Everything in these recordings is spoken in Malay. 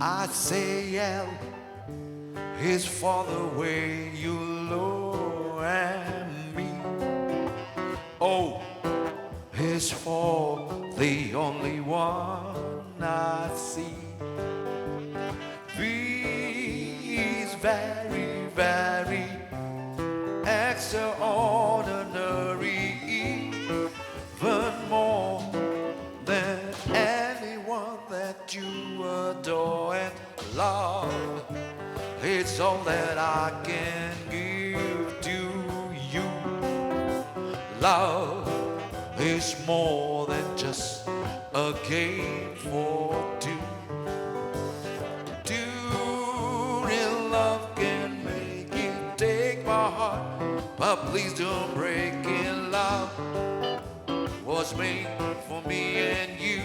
Asael is for the way you look at me. Oh, is for the only one I see. V is very, very extraordinary, even more than anyone that you adore and love. It's all that I can give to you. Love is more than just a game for two. Real love can make you take my heart, but please don't break it. Love was made for me and you.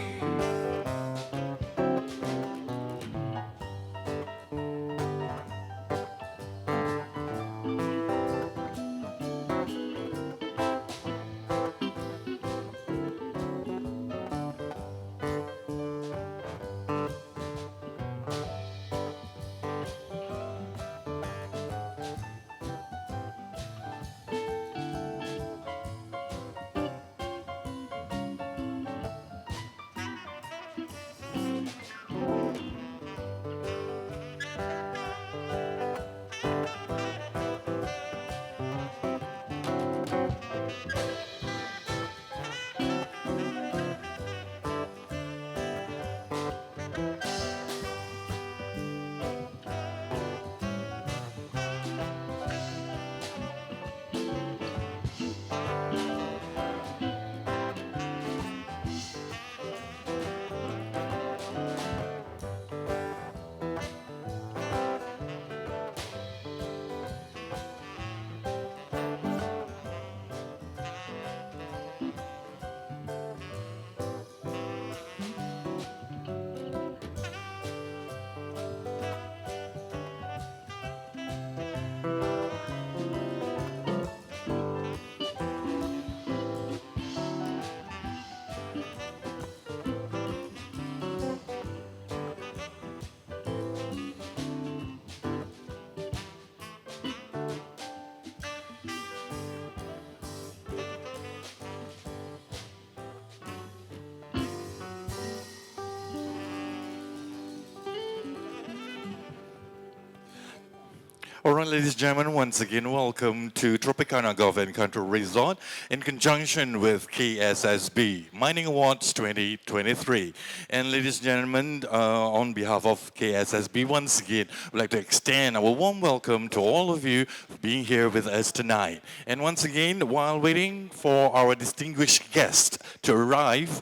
All right, ladies and gentlemen, once again, welcome to Tropicana Golf and Country Resort in conjunction with KSSB Mining Awards 2023. And ladies and gentlemen, on behalf of KSSB, once again, we'd like to extend our warm welcome to all of you being here with us tonight. And once again, while waiting for our distinguished guest to arrive,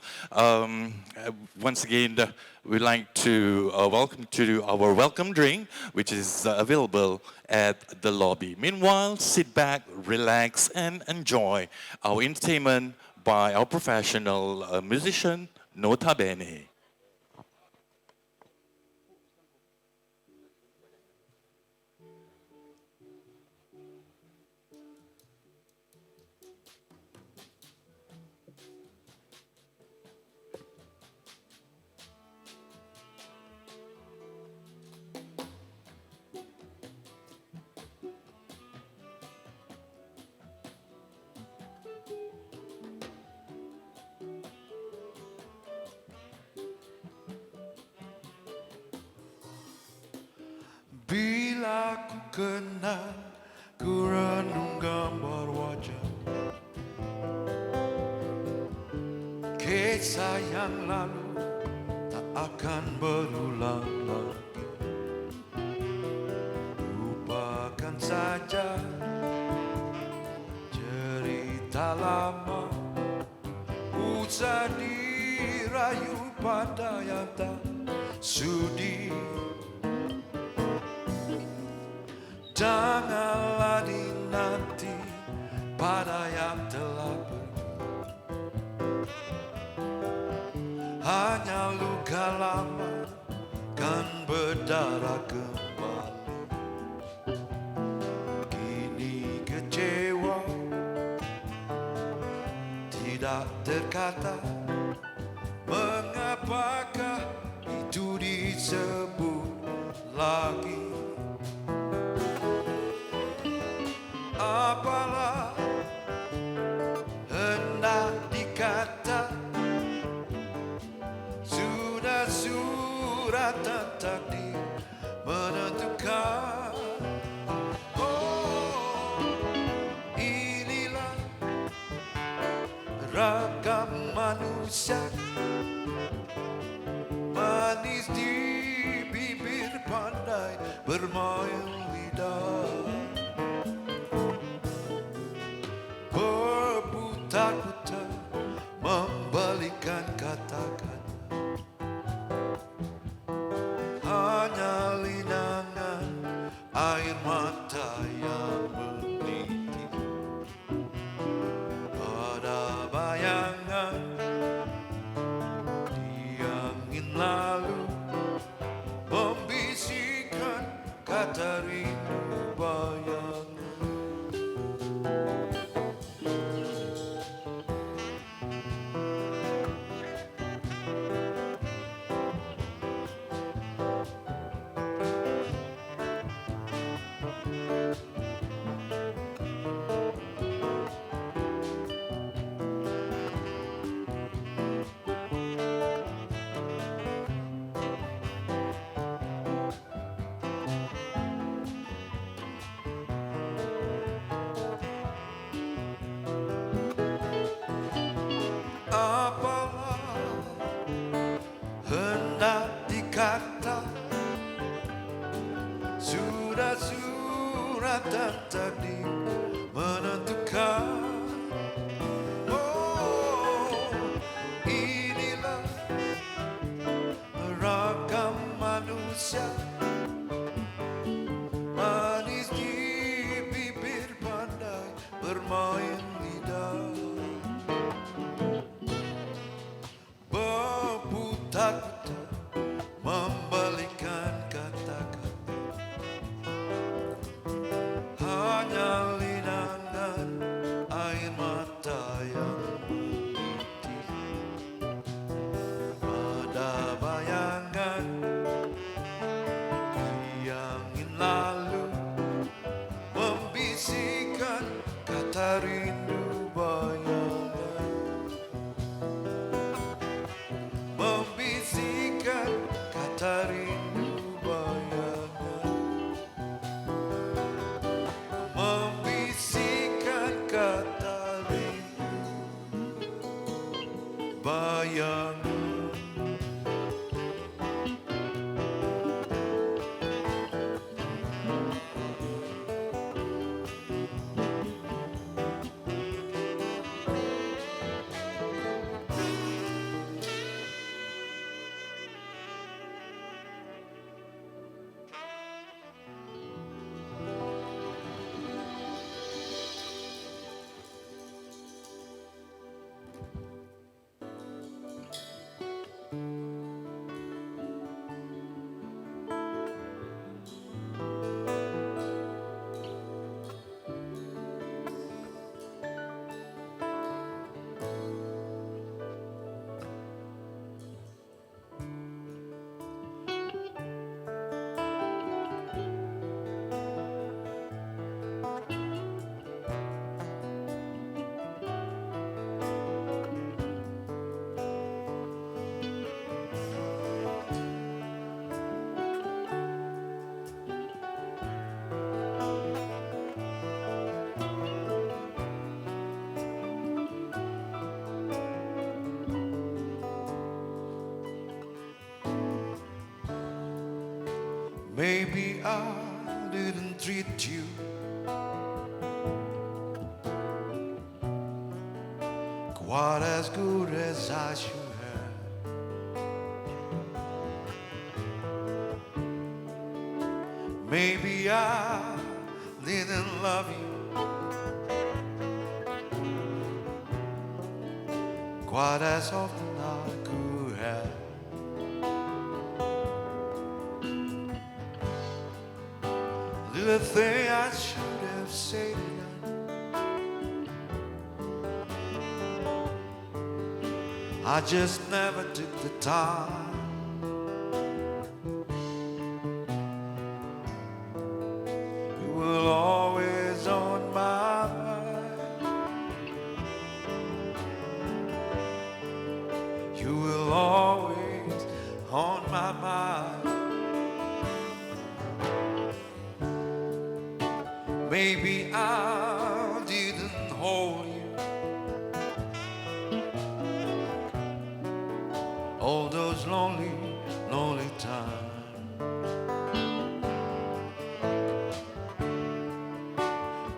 once again, we'd like to welcome to our welcome drink, which is available at the lobby. Meanwhile, sit back, relax, and enjoy our entertainment by our professional musician, Nota Bene. Bila ku kenal, ku renung gambar wajah kisah yang lalu tak akan berulang lagi. Lupakan saja cerita lama, usah dirayu pada yang tak sudi. Janganlah dinanti pada yang telah pergi. Hanya luka lama kan berdarah kembali. Kini kecewa tidak terkata. Mengapakah itu disebut manusia, manis di bibir, pandai bermain lidah, berputar-putar membalikan kata-kata, hanya linangan air mata yang menitik pada bayangan di angin lalu, membisikkan kata rindu bayangan. Apalah hendak dikata, sudah suratan takdir menentukan. Oh, inilah ragam manusia, manis di bibir, pandai bermain lidah, berputar-putar membalikan kata-kata, hanya linangan air mata yang menitik pada bayangan di angin lalu, membisikkan kata rindu bayangan, membisikkan kata rindu bayangan, membisikkan kata rindu bayangan. Maybe I didn't treat you quite as good as I should have. Maybe I didn't love you quite as often I could have. The thing I should have said tonight, I just never took the time. You were always on my mind. You will always on my mind. Maybe I didn't hold you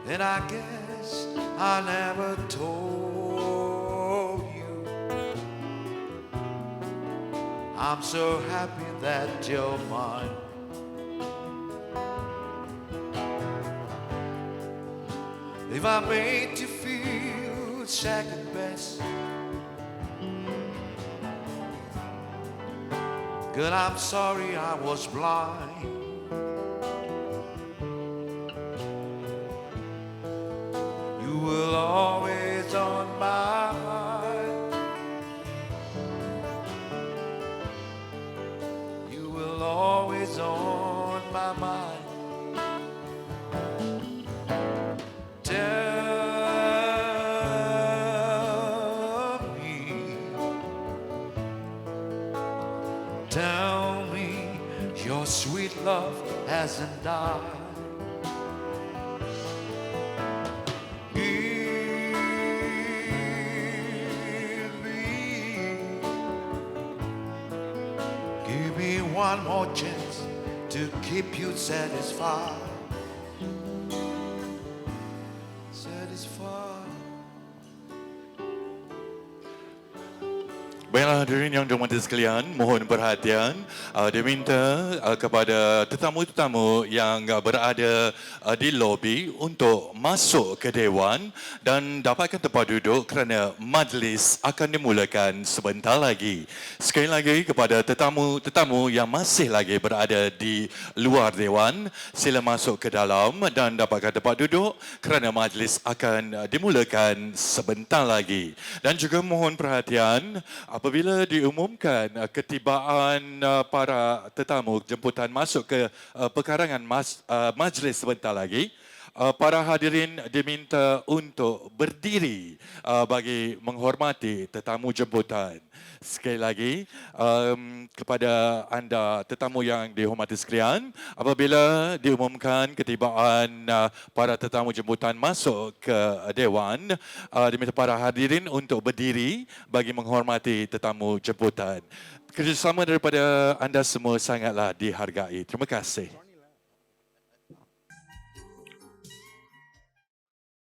And I guess I never told you I'm so happy that you're mine. If I made you feel second best, girl, I'm sorry I was blind. You were always on my mind. You were always on my mind. Tell me your sweet love hasn't died. Give me one more chance to keep you satisfied. Satisfied. Baiklah hadirin yang dirahmati sekalian, mohon perhatian. Diminta kepada tetamu-tetamu yang berada di lobi untuk masuk ke Dewan dan dapatkan tempat duduk kerana majlis akan dimulakan sebentar lagi. Sekali lagi kepada tetamu-tetamu yang masih lagi berada di luar Dewan, sila masuk ke dalam dan dapatkan tempat duduk kerana majlis akan dimulakan sebentar lagi. Dan juga mohon perhatian, apabila diumumkan ketibaan para tetamu jemputan masuk ke perkarangan majlis sebentar lagi, para hadirin diminta untuk berdiri bagi menghormati tetamu jemputan. Sekali lagi, kepada anda tetamu yang dihormati sekalian, apabila diumumkan ketibaan para tetamu jemputan masuk ke Dewan, diminta para hadirin untuk berdiri bagi menghormati tetamu jemputan. Kerjasama daripada anda semua sangatlah dihargai. Terima kasih.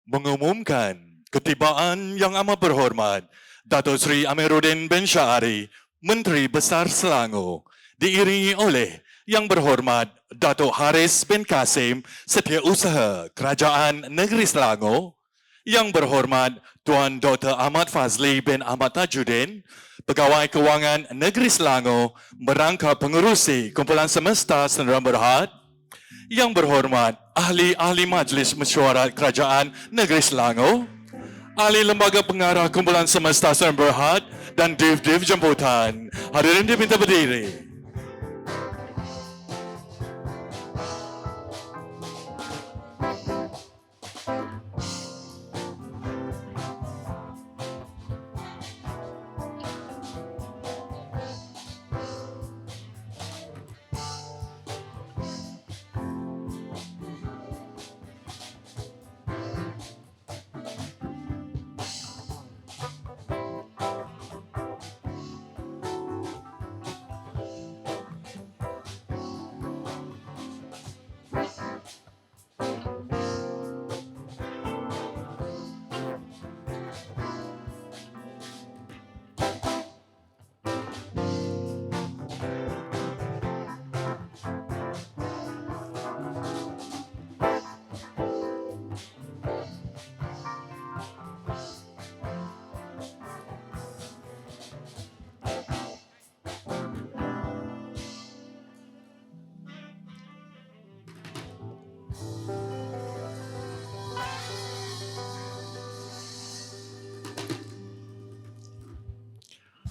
Mengumumkan ketibaan yang amat berhormat Datuk Seri Amiruddin bin Syahari, Menteri Besar Selangor, diiringi oleh Yang Berhormat Datuk Haris bin Kasim, Setiausaha Kerajaan Negeri Selangor, Yang Berhormat Tuan Dr. Ahmad Fazli bin Ahmad Tajuddin, Pegawai Kewangan Negeri Selangor, merangkap pengerusi Kumpulan Semesta Sdn Bhd, Yang Berhormat Ahli-Ahli Majlis Mesyuarat Kerajaan Negeri Selangor, Ahli Lembaga Pengarah Kumpulan Semesta Sdn Bhd dan Div-Div Jemputan. Hadirin diminta berdiri.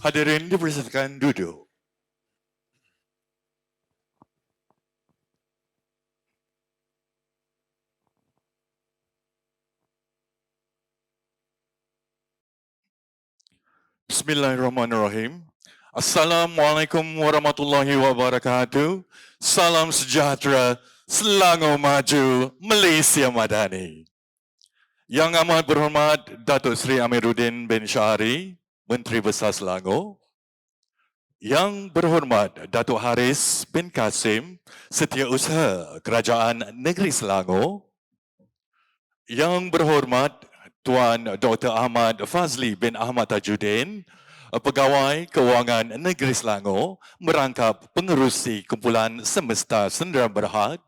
Hadirin dipersilakan duduk. Bismillahirrahmanirrahim. Assalamualaikum warahmatullahi wabarakatuh. Salam sejahtera, Selangor Maju, Malaysia Madani. Yang amat berhormat Datuk Seri Amiruddin bin Syahari, Menteri Besar Selangor. Yang berhormat Datuk Haris bin Kasim, Setiausaha Kerajaan Negeri Selangor. Yang berhormat Tuan Dr. Ahmad Fazli bin Ahmad Tajuddin, Pegawai Kewangan Negeri Selangor, merangkap pengerusi Kumpulan Semesta Sendirian Berhad.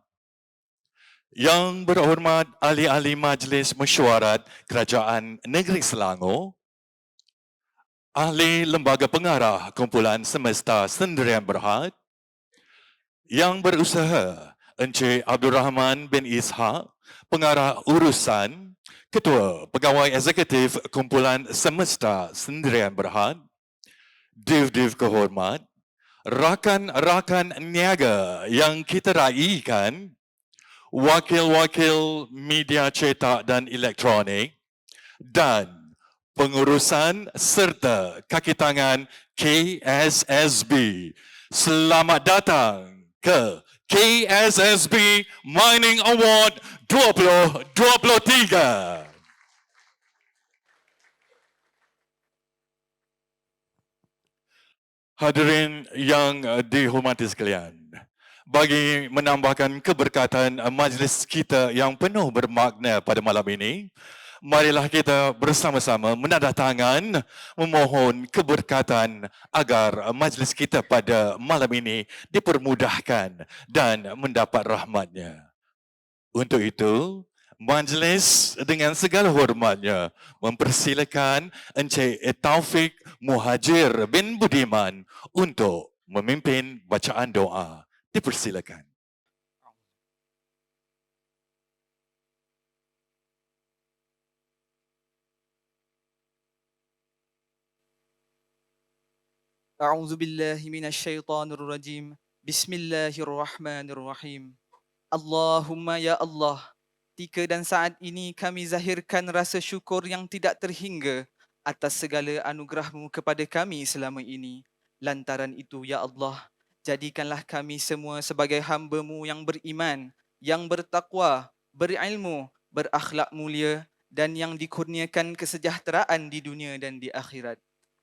Yang berhormat ahli-ahli Majlis Mesyuarat Kerajaan Negeri Selangor, ahli Lembaga Pengarah Kumpulan Semesta Sendirian Berhad, yang berusaha Encik Abdul Rahman bin Ishaq, Pengarah Urusan, Ketua Pegawai Eksekutif Kumpulan Semesta Sendirian Berhad, Div-Div Kehormat, rakan-rakan niaga yang kita raikan, wakil-wakil media cetak dan elektronik, dan pengurusan serta kaki tangan KSSB. Selamat datang ke KSSB Mining Award 2023. Hadirin yang dihormati sekalian, bagi menambahkan keberkatan majlis kita yang penuh bermakna pada malam ini, marilah kita bersama-sama menandatangan memohon keberkatan agar majlis kita pada malam ini dipermudahkan dan mendapat rahmatnya. Untuk itu, majlis dengan segala hormatnya mempersilakan Encik Taufik Muhajir bin Budiman untuk memimpin bacaan doa. Dipersilakan. A'udzu billahi minasyaitonir rajim. Bismillahirrahmanirrahim. Allahumma ya Allah, ketika dan saat ini kami zahirkan rasa syukur yang tidak terhingga atas segala anugerah-Mu kepada kami selama ini. Lantaran itu ya Allah, jadikanlah kami semua sebagai hamba-Mu yang beriman, yang bertakwa, berilmu, berakhlak mulia dan yang dikurniakan kesejahteraan di dunia dan di akhirat.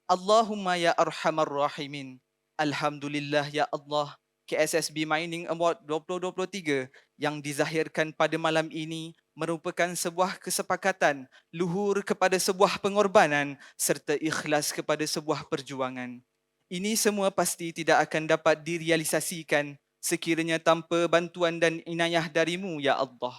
Allahumma ya arhamar rahimin. Alhamdulillah ya Allah, KSSB Mining Award 2023 yang dizahirkan pada malam ini merupakan sebuah kesepakatan luhur kepada sebuah pengorbanan serta ikhlas kepada sebuah perjuangan. Ini semua pasti tidak akan dapat direalisasikan sekiranya tanpa bantuan dan inayah darimu ya Allah.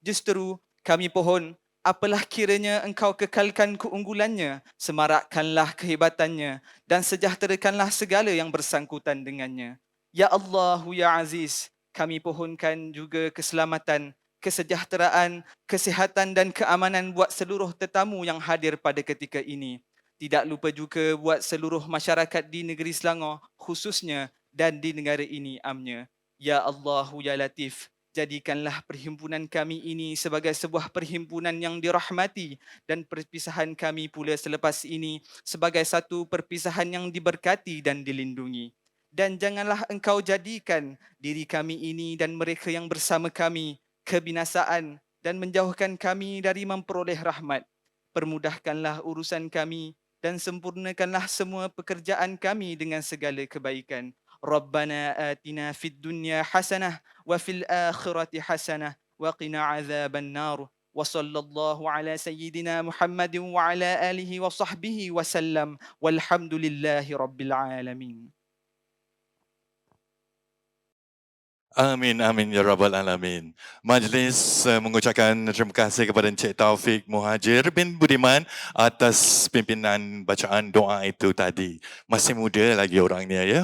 Justru kami pohon, apalah kiranya engkau kekalkan keunggulannya, semarakkanlah kehebatannya dan sejahterakanlah segala yang bersangkutan dengannya. Ya Allah, Ya Aziz, kami pohonkan juga keselamatan, kesejahteraan, kesihatan dan keamanan buat seluruh tetamu yang hadir pada ketika ini. Tidak lupa juga buat seluruh masyarakat di negeri Selangor khususnya dan di negara ini amnya. Ya Allah, Ya Latif, jadikanlah perhimpunan kami ini sebagai sebuah perhimpunan yang dirahmati dan perpisahan kami pula selepas ini sebagai satu perpisahan yang diberkati dan dilindungi. Dan janganlah engkau jadikan diri kami ini dan mereka yang bersama kami kebinasaan dan menjauhkan kami dari memperoleh rahmat. Permudahkanlah urusan kami dan sempurnakanlah semua pekerjaan kami dengan segala kebaikan. Rabbana atina fid dunya hasanah wa fil akhirati hasanah wa qina azaban nar. Wa sallallahu ala sayyidina Muhammadin wa ala alihi wa sahbihi wa sallam. Walhamdulillahi rabbil alamin. Amin, amin ya rabbal alamin. Majlis mengucapkan terima kasih kepada Encik Taufik Muhajir bin Budiman atas pimpinan bacaan doa itu tadi. Masih muda lagi orangnya ya.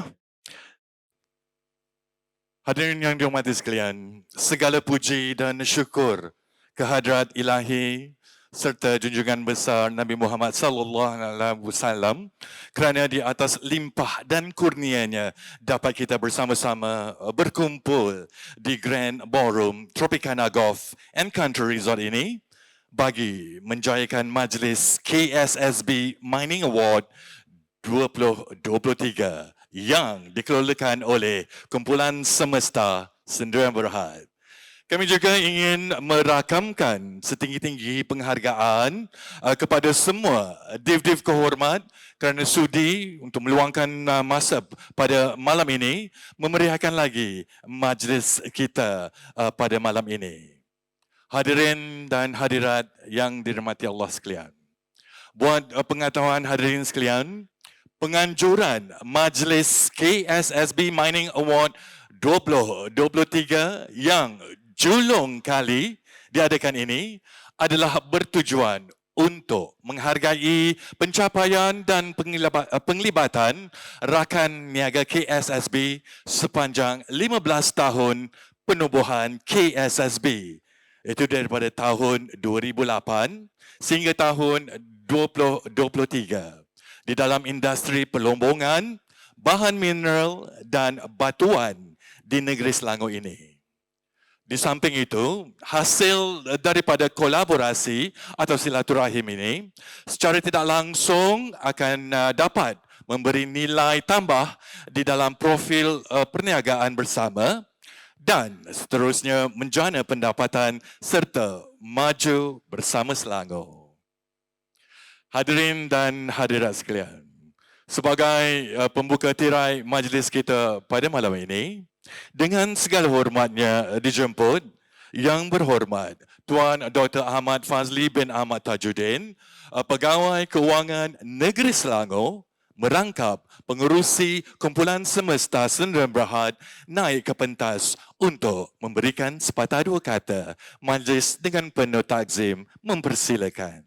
Hadirin yang dihormati sekalian, segala puji dan syukur kehadrat Ilahi serta junjungan besar Nabi Muhammad sallallahu alaihi wasallam kerana di atas limpah dan kurnianya dapat kita bersama-sama berkumpul di Grand Ballroom Tropicana Golf and Country Resort ini bagi menjayakan majlis KSSB Mining Award 2023 yang dikelolakan oleh Kumpulan Semesta Sendirian Berhad. Kami juga ingin merakamkan setinggi-tinggi penghargaan kepada semua div-div kehormat kerana sudi untuk meluangkan masa pada malam ini memeriahkan lagi majlis kita pada malam ini. Hadirin dan hadirat yang dirahmati Allah sekalian. Buat pengetahuan hadirin sekalian, penganjuran Majlis KSSB Mining Award 2023 yang julung kali diadakan ini adalah bertujuan untuk menghargai pencapaian dan penglibatan rakan niaga KSSB sepanjang 15 tahun penubuhan KSSB. Itu daripada tahun 2008 sehingga tahun 2023 di dalam industri pelombongan, bahan mineral dan batuan di negeri Selangor ini. Di samping itu, hasil daripada kolaborasi atau silaturahim ini secara tidak langsung akan dapat memberi nilai tambah di dalam profil perniagaan bersama dan seterusnya menjana pendapatan serta maju bersama Selangor. Hadirin dan hadirat sekalian, sebagai pembuka tirai majlis kita pada malam ini, dengan segala hormatnya dijemput Yang berhormat Tuan Dr. Ahmad Fazli bin Ahmad Tajuddin, Pegawai Kewangan Negeri Selangor, merangkap pengerusi kumpulan semesta Sdn Bhd naik ke pentas untuk memberikan sepatah dua kata. Majlis dengan penuh takzim mempersilakan.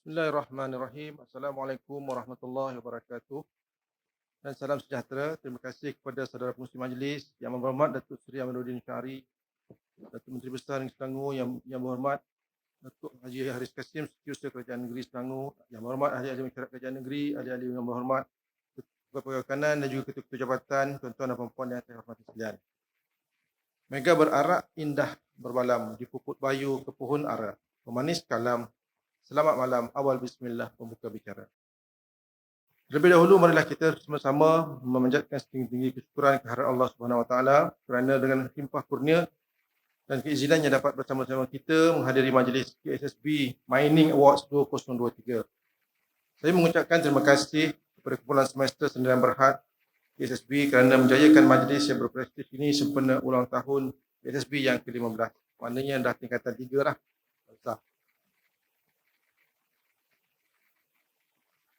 Bismillahirrahmanirrahim. Assalamualaikum warahmatullahi wabarakatuh. Dan salam sejahtera. Terima kasih kepada saudara pengurusi majlis yang berhormat Datuk Seri Amiruddin Syari, Datuk Menteri Besar Negeri Selangor yang berhormat Datuk Haji Haris Kasim, Setiausaha Kerajaan Negeri Selangor, yang berhormat ahli-ahli masyarakat kerajaan negeri, ahli-ahli yang berhormat Ketua Kanan dan juga ketua-ketua jabatan, tuan-tuan dan puan-puan yang saya hormati sekalian. Mega berarak indah berbalam di puput bayu ke pohon ara, pemanis kalam. Selamat malam, awal bismillah, pembuka bicara. Terlebih dahulu marilah kita sama-sama memanjatkan setinggi-tinggi kesyukuran kehadirat Allah Subhanahu Wa Taala kerana dengan limpah kurnia dan keizinannya dapat bersama-sama kita menghadiri majlis KSSB Mining Awards 2023. Saya mengucapkan terima kasih kepada kumpulan semester Sdn Bhd KSSB kerana menjayakan majlis yang berprestij ini sempena ulang tahun KSSB yang ke-15. Maknanya dah tingkatan 3 lah.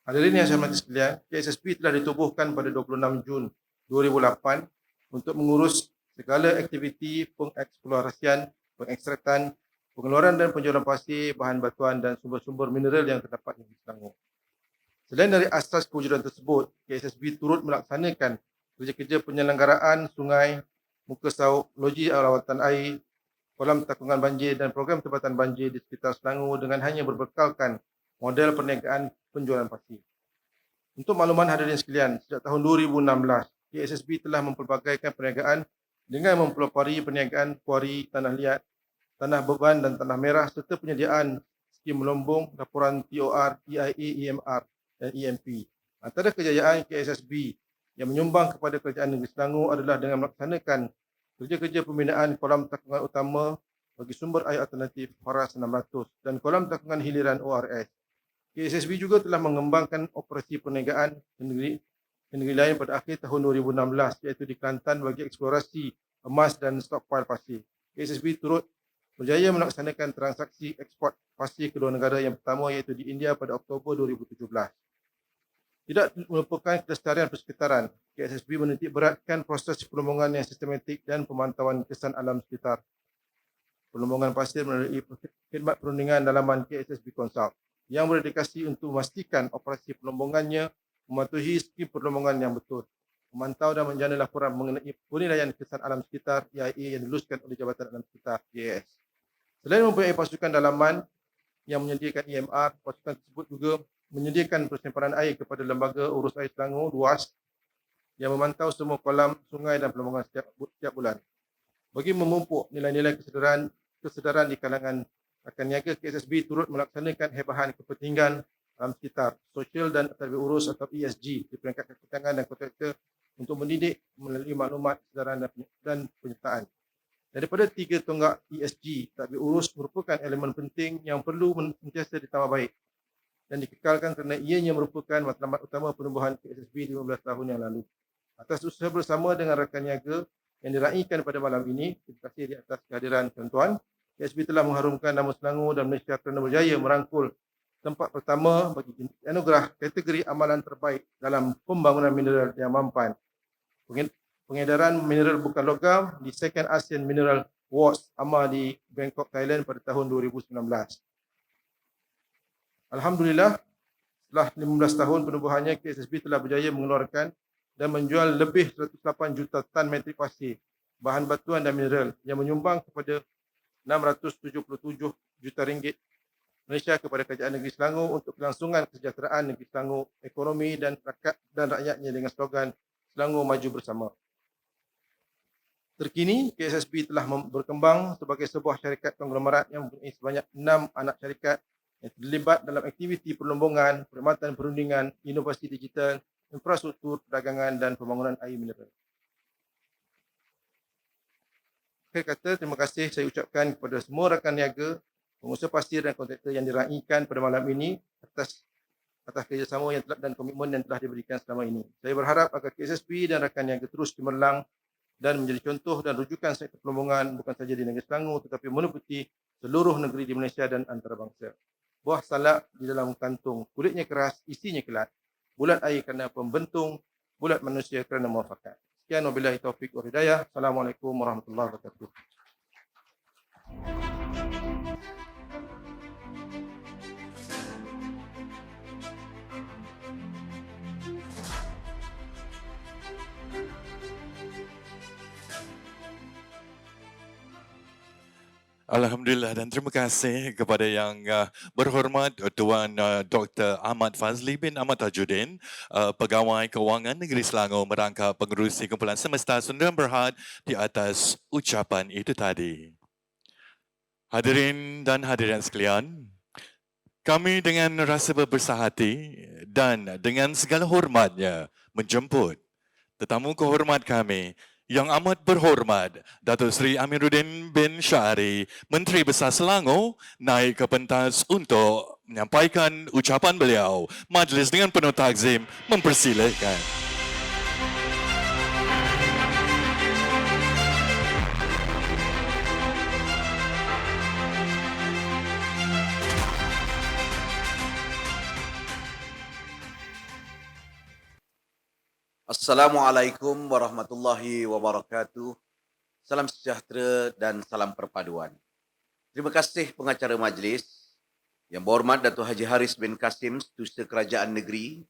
Hadirin yang saya hormati sekalian, KSSB telah ditubuhkan pada 26 Jun 2008 untuk mengurus segala aktiviti pengeksplorasian, pengekstrakan, pengeluaran dan penjualan pasir, bahan batuan dan sumber-sumber mineral yang terdapat di Selangor. Selain dari asas kewujudan tersebut, KSSB turut melaksanakan kerja-kerja penyelenggaraan sungai, muka sauk, loji rawatan air, kolam takungan banjir dan program tempatan banjir di sekitar Selangor dengan hanya berbekalkan model perniagaan penjualan pasir. Untuk makluman hadirin sekalian, sejak tahun 2016, KSSB telah mempelbagaikan perniagaan dengan mempelopori perniagaan kuari, tanah liat, tanah beban dan tanah merah serta penyediaan skim melombong, laporan TOR, EIA, EMR dan EMP. Antara kejayaan KSSB yang menyumbang kepada kerajaan negeri Selangor adalah dengan melaksanakan kerja-kerja pembinaan kolam takungan utama bagi sumber air alternatif Faras 600 dan kolam takungan hiliran ORS. KSSB juga telah mengembangkan operasi perniagaan ke negeri lain pada akhir tahun 2016 iaitu di Kelantan bagi eksplorasi emas dan stockpile pasir. KSSB turut berjaya melaksanakan transaksi ekspor pasir kedua negara yang pertama iaitu di India pada Oktober 2017. Tidak melupakan kelestarian persekitaran, KSSB menitik beratkan proses pelombongan yang sistematik dan pemantauan kesan alam sekitar. Pelombongan pasir melalui khidmat perundingan dalaman KSSB Consult yang berdedikasi untuk memastikan operasi pelombongannya mematuhi skim pelombongan yang betul, memantau dan menjana laporan mengenai penilaian kesan alam sekitar EIA yang diluluskan oleh Jabatan Alam Sekitar JAS. Selain mempunyai pasukan dalaman yang menyediakan EMR, pasukan tersebut juga menyediakan persimpanan air kepada Lembaga Urus Air Selangor (LUAS) yang memantau semua kolam, sungai dan pelombongan setiap bulan. Bagi memupuk nilai-nilai kesedaran di kalangan rakan niaga, KSSB turut melaksanakan hebahan kepentingan alam sekitar, sosial dan tadbir urus atau ESG di peringkat kaki tangan dan kontraktor untuk mendidik melalui maklumat, kesedaran dan penyertaan. Daripada tiga tonggak ESG, tadbir urus merupakan elemen penting yang perlu sentiasa ditambah baik dan dikekalkan kerana ianya merupakan matlamat utama penumbuhan KSSB 15 tahun yang lalu. Atas usaha bersama dengan rakan niaga yang diraikan pada malam ini, terima kasih di atas kehadiran tuan-tuan. KSB telah mengharumkan nama Selangor dan Malaysia kerana berjaya merangkul tempat pertama bagi anugerah kategori amalan terbaik dalam pembangunan mineral yang mampan. Pengedaran mineral bukan logam di Second ASEAN Mineral Awards AMA di Bangkok, Thailand pada tahun 2019. Alhamdulillah, setelah 15 tahun penubuhannya, KSSB telah berjaya mengeluarkan dan menjual lebih 108 juta tan metrik pasir, bahan batuan dan mineral yang menyumbang kepada 677 juta ringgit Malaysia kepada Kerajaan Negeri Selangor untuk kelangsungan kesejahteraan Negeri Selangor, ekonomi dan rakyatnya dengan slogan Selangor Maju Bersama. Terkini, KSSB telah berkembang sebagai sebuah syarikat konglomerat yang mempunyai sebanyak 6 anak syarikat yang terlibat dalam aktiviti perlombongan, perkhidmatan perundingan, inovasi digital, infrastruktur, perdagangan dan pembangunan air mineral. Akhir kata, terima kasih saya ucapkan kepada semua rakan niaga, pengusaha pasir dan kontraktor yang diraikan pada malam ini atas kerjasama yang dan komitmen yang telah diberikan selama ini. Saya berharap agar KSSB dan rakan niaga terus cemerlang dan menjadi contoh dan rujukan sektor perlombongan bukan saja di negeri Selangor tetapi meliputi seluruh negeri di Malaysia dan antarabangsa. Buah salak di dalam kantung, kulitnya keras, isinya kelat. Bulat air kerana pembentung, bulat manusia kerana muafakat. Sekian, wabillahi taufiq wal hidayah. Assalamualaikum warahmatullahi wabarakatuh. Alhamdulillah dan terima kasih kepada yang berhormat Tuan Dr. Ahmad Fazli bin Ahmad Tajuddin, Pegawai Kewangan Negeri Selangor merangkap pengerusi kumpulan semesta Sundaram Berhad di atas ucapan itu tadi. Hadirin dan hadirat sekalian, kami dengan rasa berbesar hati dan dengan segala hormatnya menjemput tetamu kehormat kami yang amat berhormat Datuk Seri Amiruddin bin Syahri, Menteri Besar Selangor, naik ke pentas untuk menyampaikan ucapan beliau. Majlis dengan penuh takzim mempersilakan. Assalamualaikum warahmatullahi wabarakatuh. Salam sejahtera dan salam perpaduan. Terima kasih pengacara majlis, Yang berhormat Datuk Haji Haris bin Kasim, Setiausaha Kerajaan Negeri,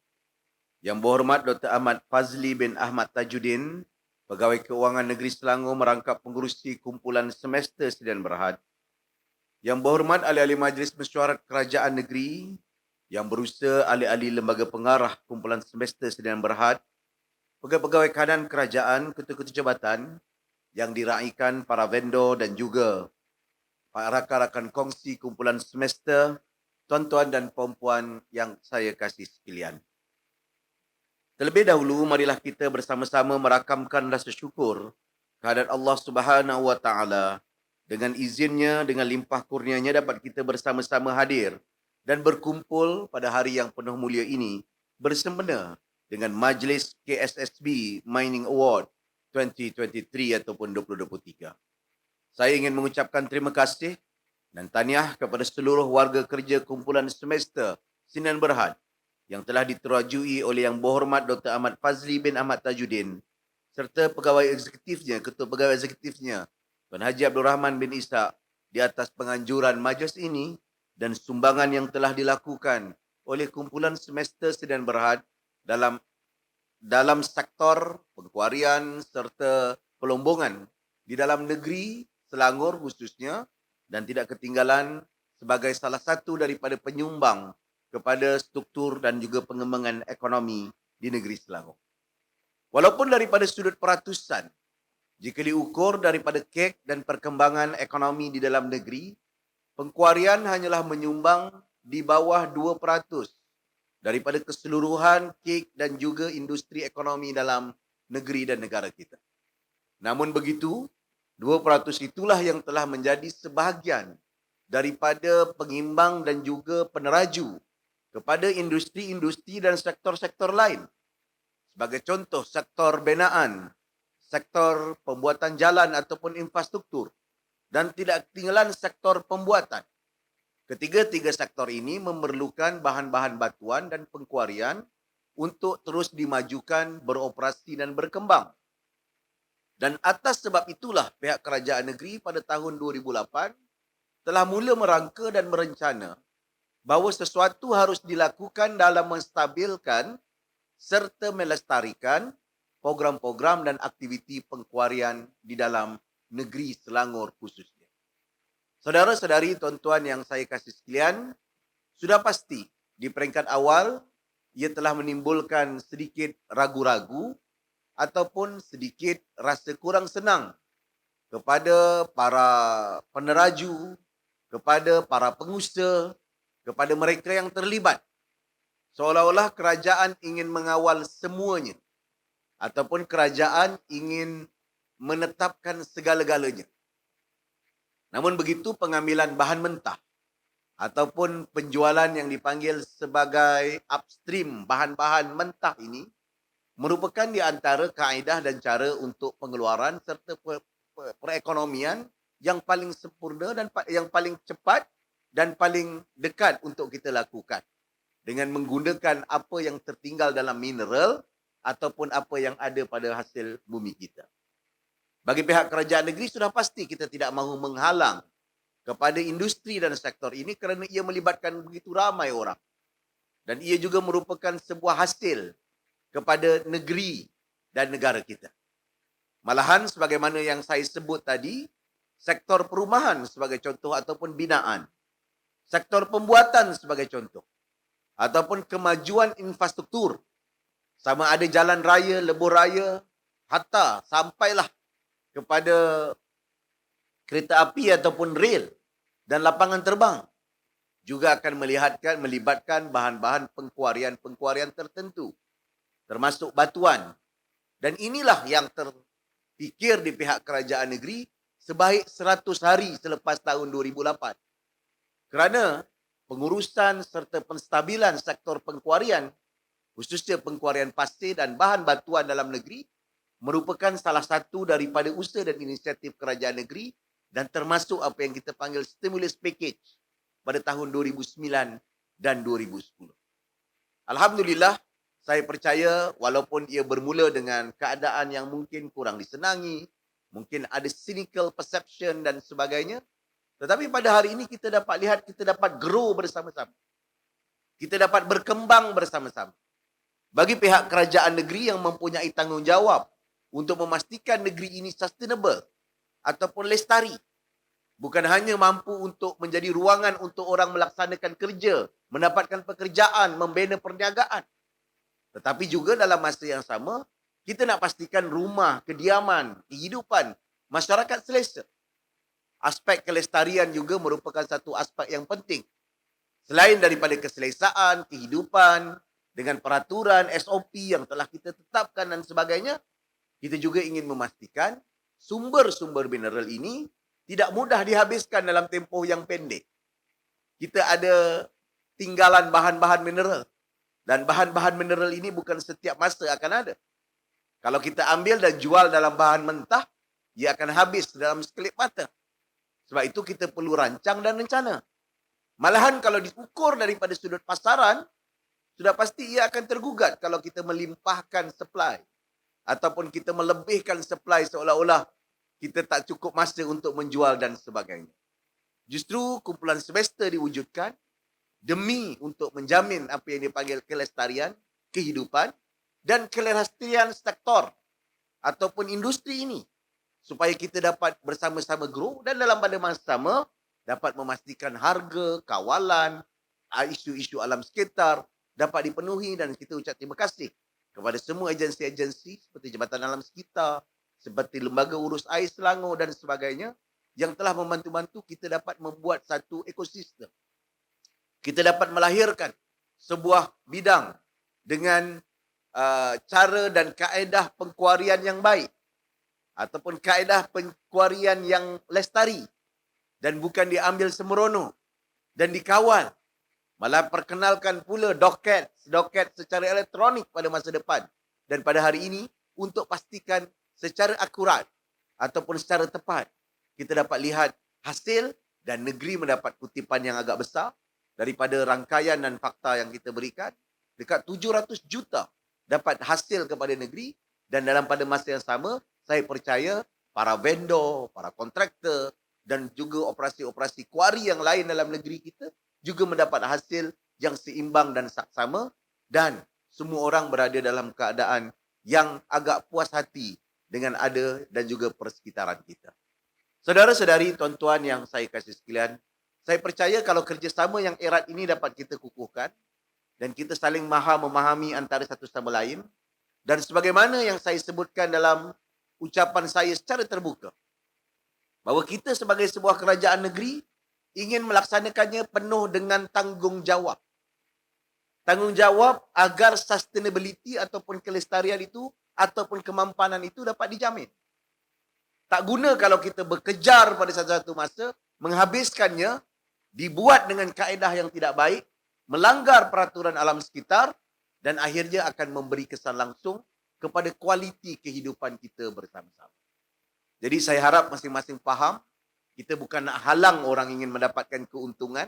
Yang berhormat Dr. Ahmad Fazli bin Ahmad Tajuddin, Pegawai Keuangan Negeri Selangor merangkap pengerusi kumpulan semester Sdn Berhad, Yang berhormat ahli-ahli Majlis Mesyuarat Kerajaan Negeri, Yang berusaha ahli-ahli Lembaga Pengarah kumpulan semester Sdn Berhad, pegawai-pegawai kanan kerajaan, ketua-ketua jabatan yang diraikan para vendor dan juga para rakan-rakan kongsi kumpulan semester, tuan-tuan dan puan-puan yang saya kasih sekalian. Terlebih dahulu, marilah kita bersama-sama merakamkan rasa syukur kehadirat Allah Subhanahu Wa Taala. Dengan izinnya, dengan limpah kurnianya dapat kita bersama-sama hadir dan berkumpul pada hari yang penuh mulia ini bersempena dengan Majlis KSSB Mining Award 2023 ataupun 2023. Saya ingin mengucapkan terima kasih dan tahniah kepada seluruh warga kerja kumpulan semester Sdn Berhad yang telah diterajui oleh Yang Berhormat Dr. Ahmad Fazli bin Ahmad Tajuddin serta pegawai eksekutifnya, ketua pegawai eksekutifnya Tuan Haji Abdul Rahman bin Ishaq di atas penganjuran majlis ini dan sumbangan yang telah dilakukan oleh kumpulan semester Sdn Berhad dalam sektor pengkuarian serta pelombongan di dalam negeri Selangor khususnya dan tidak ketinggalan sebagai salah satu daripada penyumbang kepada struktur dan juga pengembangan ekonomi di negeri Selangor. Walaupun daripada sudut peratusan, jika diukur daripada kek dan perkembangan ekonomi di dalam negeri, pengkuarian hanyalah menyumbang di bawah 2% daripada keseluruhan kek dan juga industri ekonomi dalam negeri dan negara kita. Namun begitu, 2% itulah yang telah menjadi sebahagian daripada pengimbang dan juga peneraju kepada industri-industri dan sektor-sektor lain. Sebagai contoh, sektor binaan, sektor pembuatan jalan ataupun infrastruktur, dan tidak ketinggalan sektor pembuatan. Ketiga-tiga sektor ini memerlukan bahan-bahan batuan dan pengkuarian untuk terus dimajukan, beroperasi dan berkembang. Dan atas sebab itulah pihak kerajaan negeri pada tahun 2008 telah mula merangka dan merencana bahawa sesuatu harus dilakukan dalam menstabilkan serta melestarikan program-program dan aktiviti pengkuarian di dalam negeri Selangor khususnya. Saudara-saudari, tuan-tuan yang saya kasih sekalian, sudah pasti di peringkat awal ia telah menimbulkan sedikit ragu-ragu ataupun sedikit rasa kurang senang kepada para peneraju, kepada para pengusaha, kepada mereka yang terlibat. Seolah-olah kerajaan ingin mengawal semuanya ataupun kerajaan ingin menetapkan segala-galanya. Namun begitu, pengambilan bahan mentah ataupun penjualan yang dipanggil sebagai upstream bahan-bahan mentah ini merupakan di antara kaedah dan cara untuk pengeluaran serta perekonomian yang paling sempurna dan yang paling cepat dan paling dekat untuk kita lakukan dengan menggunakan apa yang tertinggal dalam mineral ataupun apa yang ada pada hasil bumi kita. Bagi pihak kerajaan negeri sudah pasti kita tidak mahu menghalang kepada industri dan sektor ini kerana ia melibatkan begitu ramai orang. Dan ia juga merupakan sebuah hasil kepada negeri dan negara kita. Malahan sebagaimana yang saya sebut tadi, sektor perumahan sebagai contoh ataupun binaan, sektor pembuatan sebagai contoh, ataupun kemajuan infrastruktur, sama ada jalan raya, lebuh raya, hatta sampailah kepada kereta api ataupun rel dan lapangan terbang, juga akan melibatkan bahan-bahan pengkuarian tertentu, termasuk batuan. Dan inilah yang terfikir di pihak kerajaan negeri sebaik 100 hari selepas tahun 2008. Kerana pengurusan serta penstabilan sektor pengkuarian, khususnya pengkuarian pasir dan bahan batuan dalam negeri, merupakan salah satu daripada usaha dan inisiatif kerajaan negeri dan termasuk apa yang kita panggil stimulus package pada tahun 2009 dan 2010. Alhamdulillah, saya percaya walaupun ia bermula dengan keadaan yang mungkin kurang disenangi, mungkin ada cynical perception dan sebagainya, tetapi pada hari ini kita dapat lihat, kita dapat grow bersama-sama. Kita dapat berkembang bersama-sama. Bagi pihak kerajaan negeri yang mempunyai tanggungjawab untuk memastikan negeri ini sustainable ataupun lestari, bukan hanya mampu untuk menjadi ruangan untuk orang melaksanakan kerja, mendapatkan pekerjaan, membina perniagaan, tetapi juga dalam masa yang sama, kita nak pastikan rumah, kediaman, kehidupan masyarakat selesa. Aspek kelestarian juga merupakan satu aspek yang penting. Selain daripada keselesaan, kehidupan, dengan peraturan, SOP yang telah kita tetapkan dan sebagainya, kita juga ingin memastikan sumber-sumber mineral ini tidak mudah dihabiskan dalam tempoh yang pendek. Kita ada tinggalan bahan-bahan mineral. Dan bahan-bahan mineral ini bukan setiap masa akan ada. Kalau kita ambil dan jual dalam bahan mentah, ia akan habis dalam sekelip mata. Sebab itu kita perlu rancang dan rencana. Malahan kalau diukur daripada sudut pasaran, sudah pasti ia akan tergugat kalau kita melimpahkan supply. Ataupun kita melebihkan supply seolah-olah kita tak cukup masa untuk menjual dan sebagainya. Justru kumpulan semester diwujudkan demi untuk menjamin apa yang dipanggil kelestarian, kehidupan dan kelestarian sektor ataupun industri ini. Supaya kita dapat bersama-sama grow dan dalam pada masa sama dapat memastikan harga, kawalan, isu-isu alam sekitar dapat dipenuhi dan kita ucap terima kasih kepada semua agensi-agensi seperti Jabatan Alam Sekitar, seperti Lembaga Urus Air Selangor dan sebagainya yang telah membantu-bantu kita dapat membuat satu ekosistem. Kita dapat melahirkan sebuah bidang dengan cara dan kaedah pengkuarian yang baik. ataupun kaedah penkuarian yang lestari dan bukan diambil sembrono dan dikawal. Malah perkenalkan pula doket secara elektronik pada masa depan dan pada hari ini untuk pastikan secara akurat ataupun secara tepat kita dapat lihat hasil dan negeri mendapat kutipan yang agak besar daripada rangkaian dan fakta yang kita berikan. Dekat 700 juta dapat hasil kepada negeri dan dalam pada masa yang sama saya percaya para vendor, para kontraktor dan juga operasi-operasi kuari yang lain dalam negeri kita juga mendapat hasil yang seimbang dan saksama dan semua orang berada dalam keadaan yang agak puas hati dengan ada dan juga persekitaran kita. Saudara-saudari, tuan-tuan yang saya kasih sekalian, saya percaya kalau kerjasama yang erat ini dapat kita kukuhkan dan kita saling memahami antara satu sama lain dan sebagaimana yang saya sebutkan dalam ucapan saya secara terbuka bahawa kita sebagai sebuah kerajaan negeri ingin melaksanakannya penuh dengan tanggungjawab. Tanggungjawab agar sustainability ataupun kelestarian itu ataupun kemampanan itu dapat dijamin. Tak guna kalau kita bekejar pada satu masa, menghabiskannya, dibuat dengan kaedah yang tidak baik, melanggar peraturan alam sekitar dan akhirnya akan memberi kesan langsung kepada kualiti kehidupan kita bersama-sama. Jadi saya harap masing-masing faham, kita bukan nak halang orang ingin mendapatkan keuntungan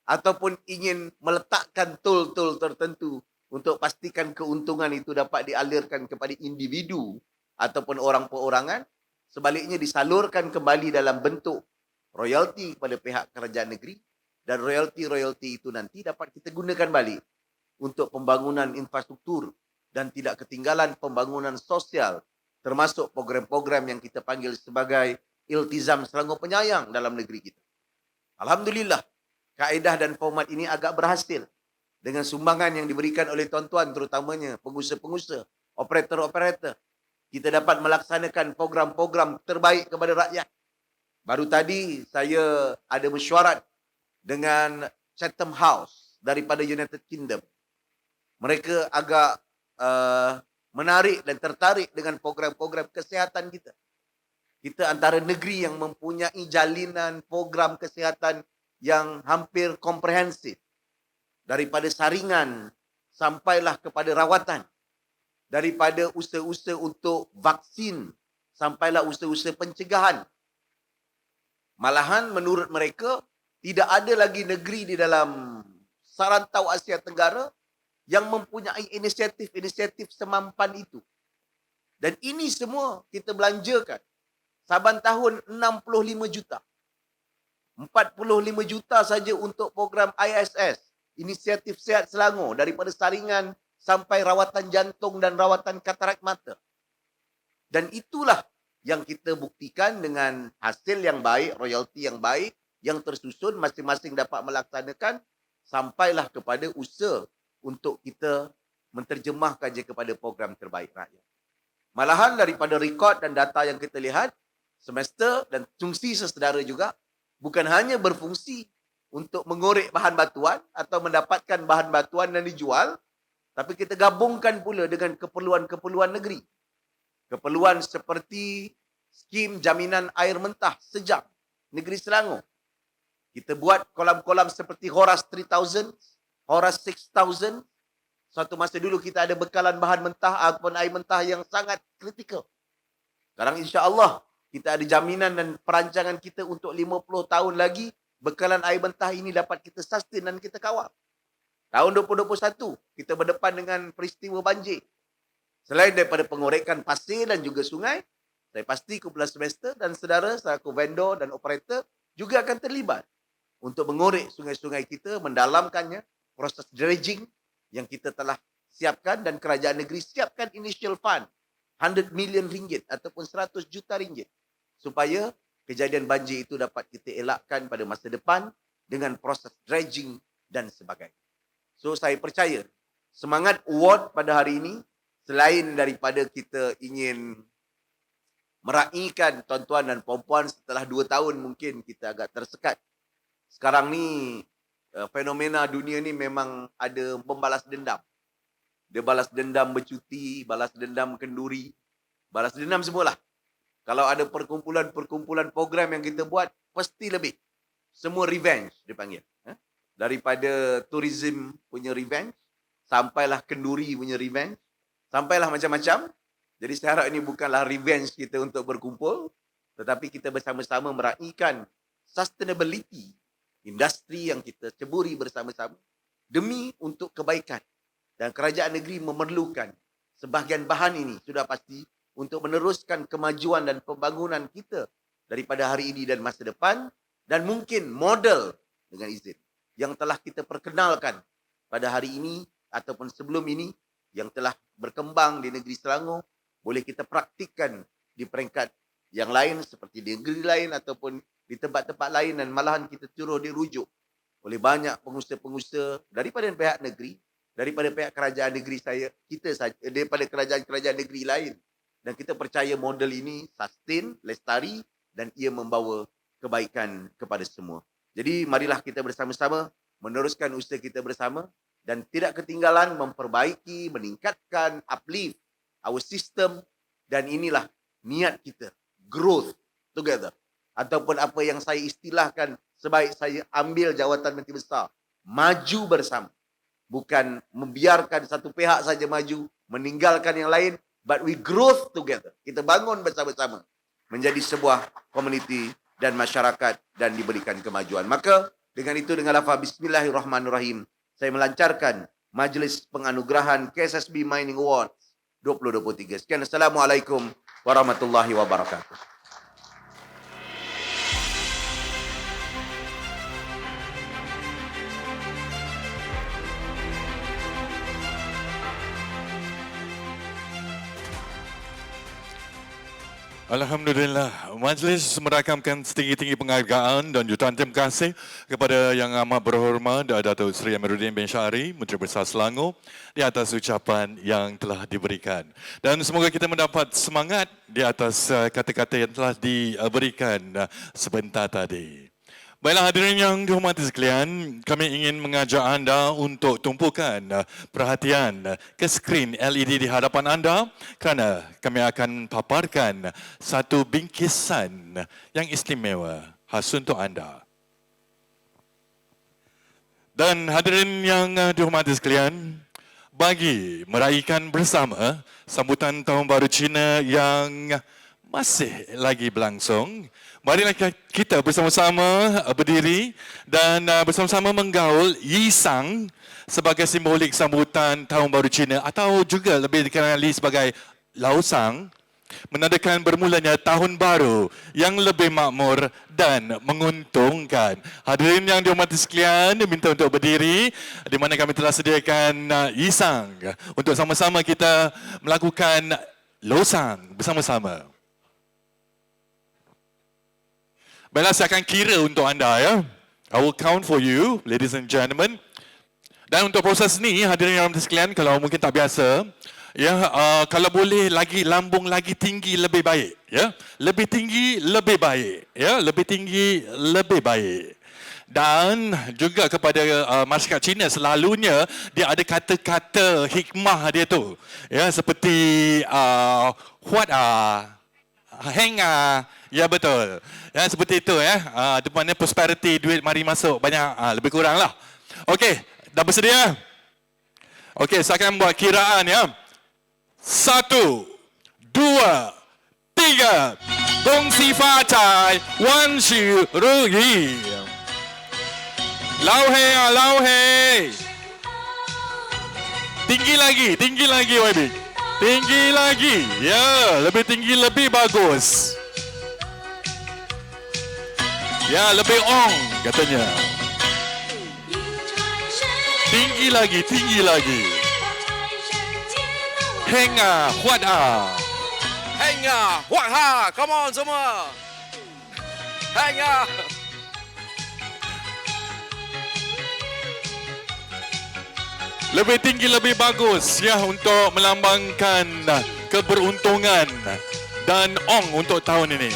ataupun ingin meletakkan tol-tol tertentu untuk pastikan keuntungan itu dapat dialirkan kepada individu ataupun orang perorangan. Sebaliknya disalurkan kembali dalam bentuk royalti kepada pihak kerajaan negeri dan royalti-royalti itu nanti dapat kita gunakan balik untuk pembangunan infrastruktur dan tidak ketinggalan pembangunan sosial termasuk program-program yang kita panggil sebagai iltizam Selangor Penyayang dalam negeri kita. Alhamdulillah, kaedah dan format ini agak berhasil dengan sumbangan yang diberikan oleh tuan-tuan terutamanya pengusaha-pengusaha, operator-operator. Kita dapat melaksanakan program-program terbaik kepada rakyat. Baru tadi saya ada mesyuarat dengan Chatham House daripada United Kingdom. Mereka agak menarik dan tertarik dengan program-program kesihatan kita. Kita antara negeri yang mempunyai jalinan program kesihatan yang hampir komprehensif. Daripada saringan sampailah kepada rawatan. Daripada usaha-usaha untuk vaksin sampailah usaha-usaha pencegahan. Malahan menurut mereka tidak ada lagi negeri di dalam sarantau Asia Tenggara yang mempunyai inisiatif-inisiatif semampan itu. Dan ini semua kita belanjakan. Saban tahun 65 juta. 45 juta saja untuk program ISS, Inisiatif Sihat Selangor, daripada saringan sampai rawatan jantung dan rawatan katarak mata. Dan itulah yang kita buktikan dengan hasil yang baik, royalti yang baik, yang tersusun masing-masing dapat melaksanakan sampailah kepada usaha untuk kita menterjemahkan je kepada program terbaik rakyat. Malahan daripada rekod dan data yang kita lihat, semester dan fungsi sesedara juga bukan hanya berfungsi untuk mengorek bahan batuan atau mendapatkan bahan batuan dan dijual, tapi kita gabungkan pula dengan keperluan-keperluan negeri. Keperluan seperti skim jaminan air mentah sejak negeri Selangor. Kita buat kolam-kolam seperti Horas 3000, Horas 6000. Suatu masa dulu kita ada bekalan bahan mentah ataupun air mentah yang sangat kritikal. Sekarang insya-Allah kita ada jaminan dan perancangan kita untuk 50 tahun lagi bekalan air mentah ini dapat kita sustain dan kita kawal. Tahun 2021 kita berdepan dengan peristiwa banjir. Selain daripada pengorekan pasir dan juga sungai, saya pasti kumpulan semester dan saudara selaku vendor dan operator juga akan terlibat untuk mengorek sungai-sungai kita, mendalamkannya, proses dredging yang kita telah siapkan dan kerajaan negeri siapkan initial fund 100 million ringgit ataupun 100 juta ringgit supaya kejadian banjir itu dapat kita elakkan pada masa depan dengan proses dredging dan sebagainya. So saya percaya semangat award pada hari ini selain daripada kita ingin meraihkan tuan-tuan dan puan-puan setelah 2 tahun mungkin kita agak tersekat. Sekarang ni fenomena dunia ni memang ada membalas dendam. Dia balas dendam bercuti, balas dendam kenduri, balas dendam semualah. Kalau ada perkumpulan-perkumpulan program yang kita buat, pasti lebih. Semua revenge dipanggil. Daripada tourism punya revenge, sampailah kenduri punya revenge, sampailah macam-macam. Jadi saya harap ini bukanlah revenge kita untuk berkumpul, tetapi kita bersama-sama meraihkan sustainability industri yang kita ceburi bersama-sama demi untuk kebaikan. Dan kerajaan negeri memerlukan sebahagian bahan ini sudah pasti untuk meneruskan kemajuan dan pembangunan kita daripada hari ini dan masa depan, dan mungkin model dengan izin yang telah kita perkenalkan pada hari ini ataupun sebelum ini yang telah berkembang di negeri Selangor boleh kita praktikkan di peringkat yang lain seperti di negeri lain ataupun di tempat-tempat lain, dan malahan kita suruh dirujuk oleh banyak pengusaha-pengusaha daripada pihak negeri, daripada pihak kerajaan negeri daripada kerajaan-kerajaan negeri lain. Dan kita percaya model ini sustain, lestari dan ia membawa kebaikan kepada semua. Jadi marilah kita bersama-sama meneruskan usaha kita bersama dan tidak ketinggalan memperbaiki, meningkatkan, uplift our system, dan inilah niat kita, growth together. Ataupun apa yang saya istilahkan sebaik saya ambil jawatan Menteri Besar, maju bersama. Bukan membiarkan satu pihak saja maju, meninggalkan yang lain, but we growth together. Kita bangun bersama-sama menjadi sebuah komuniti dan masyarakat dan diberikan kemajuan. Maka dengan itu, dengan lafaz Bismillahirrahmanirrahim, saya melancarkan Majlis Penganugerahan KSSB Mining Awards 2023. Sekian, Assalamualaikum warahmatullahi wabarakatuh. Alhamdulillah, majlis merakamkan setinggi-tinggi penghargaan dan jutaan terima kasih kepada Yang Amat Berhormat Datuk Seri Amiruddin bin Syari, Menteri Besar Selangor, di atas ucapan yang telah diberikan. Dan semoga kita mendapat semangat di atas kata-kata yang telah diberikan sebentar tadi. Baiklah hadirin yang dihormati sekalian, kami ingin mengajak anda untuk tumpukan perhatian ke skrin LED di hadapan anda kerana kami akan paparkan satu bingkisan yang istimewa khas untuk anda. Dan hadirin yang dihormati sekalian, bagi meraihkan bersama sambutan Tahun Baru Cina yang masih lagi berlangsung, marilah kita bersama-sama berdiri dan bersama-sama menggaul Yisang sebagai simbolik sambutan Tahun Baru Cina atau juga lebih dikenali sebagai Laosang, menandakan bermulanya tahun baru yang lebih makmur dan menguntungkan. Hadirin yang dihormati sekalian, diminta untuk berdiri di mana kami telah sediakan Yisang untuk sama-sama kita melakukan Laosang bersama-sama. Baiklah, saya akan kira untuk anda ya. I will count for you, ladies and gentlemen. Dan untuk proses ni, hadirin yang dihormati sekalian, kalau mungkin tak biasa, ya, kalau boleh lagi lambung lagi tinggi lebih baik, ya. Lebih tinggi lebih baik, ya. Lebih tinggi lebih baik. Dan juga kepada masyarakat Cina, selalunya dia ada kata-kata hikmah dia tu, ya, seperti huat hang ya betul. Ya seperti itu ya. Depannya prosperity, duit mari masuk banyak, lebih kurang lah. Okey, dah bersedia? Okey, saya akan buat kiraan ya. 1, 2, 3. 恭喜发财，万事如意。老黑啊，老黑。Tinggi lagi YB. Tinggi lagi. Ya, lebih tinggi lebih bagus. Ya, lebih ong katanya. Tinggi lagi. Henga, huat Henga, huat ha, come on semua. Henga. Lebih tinggi lebih bagus ya untuk melambangkan keberuntungan dan ong untuk tahun ini.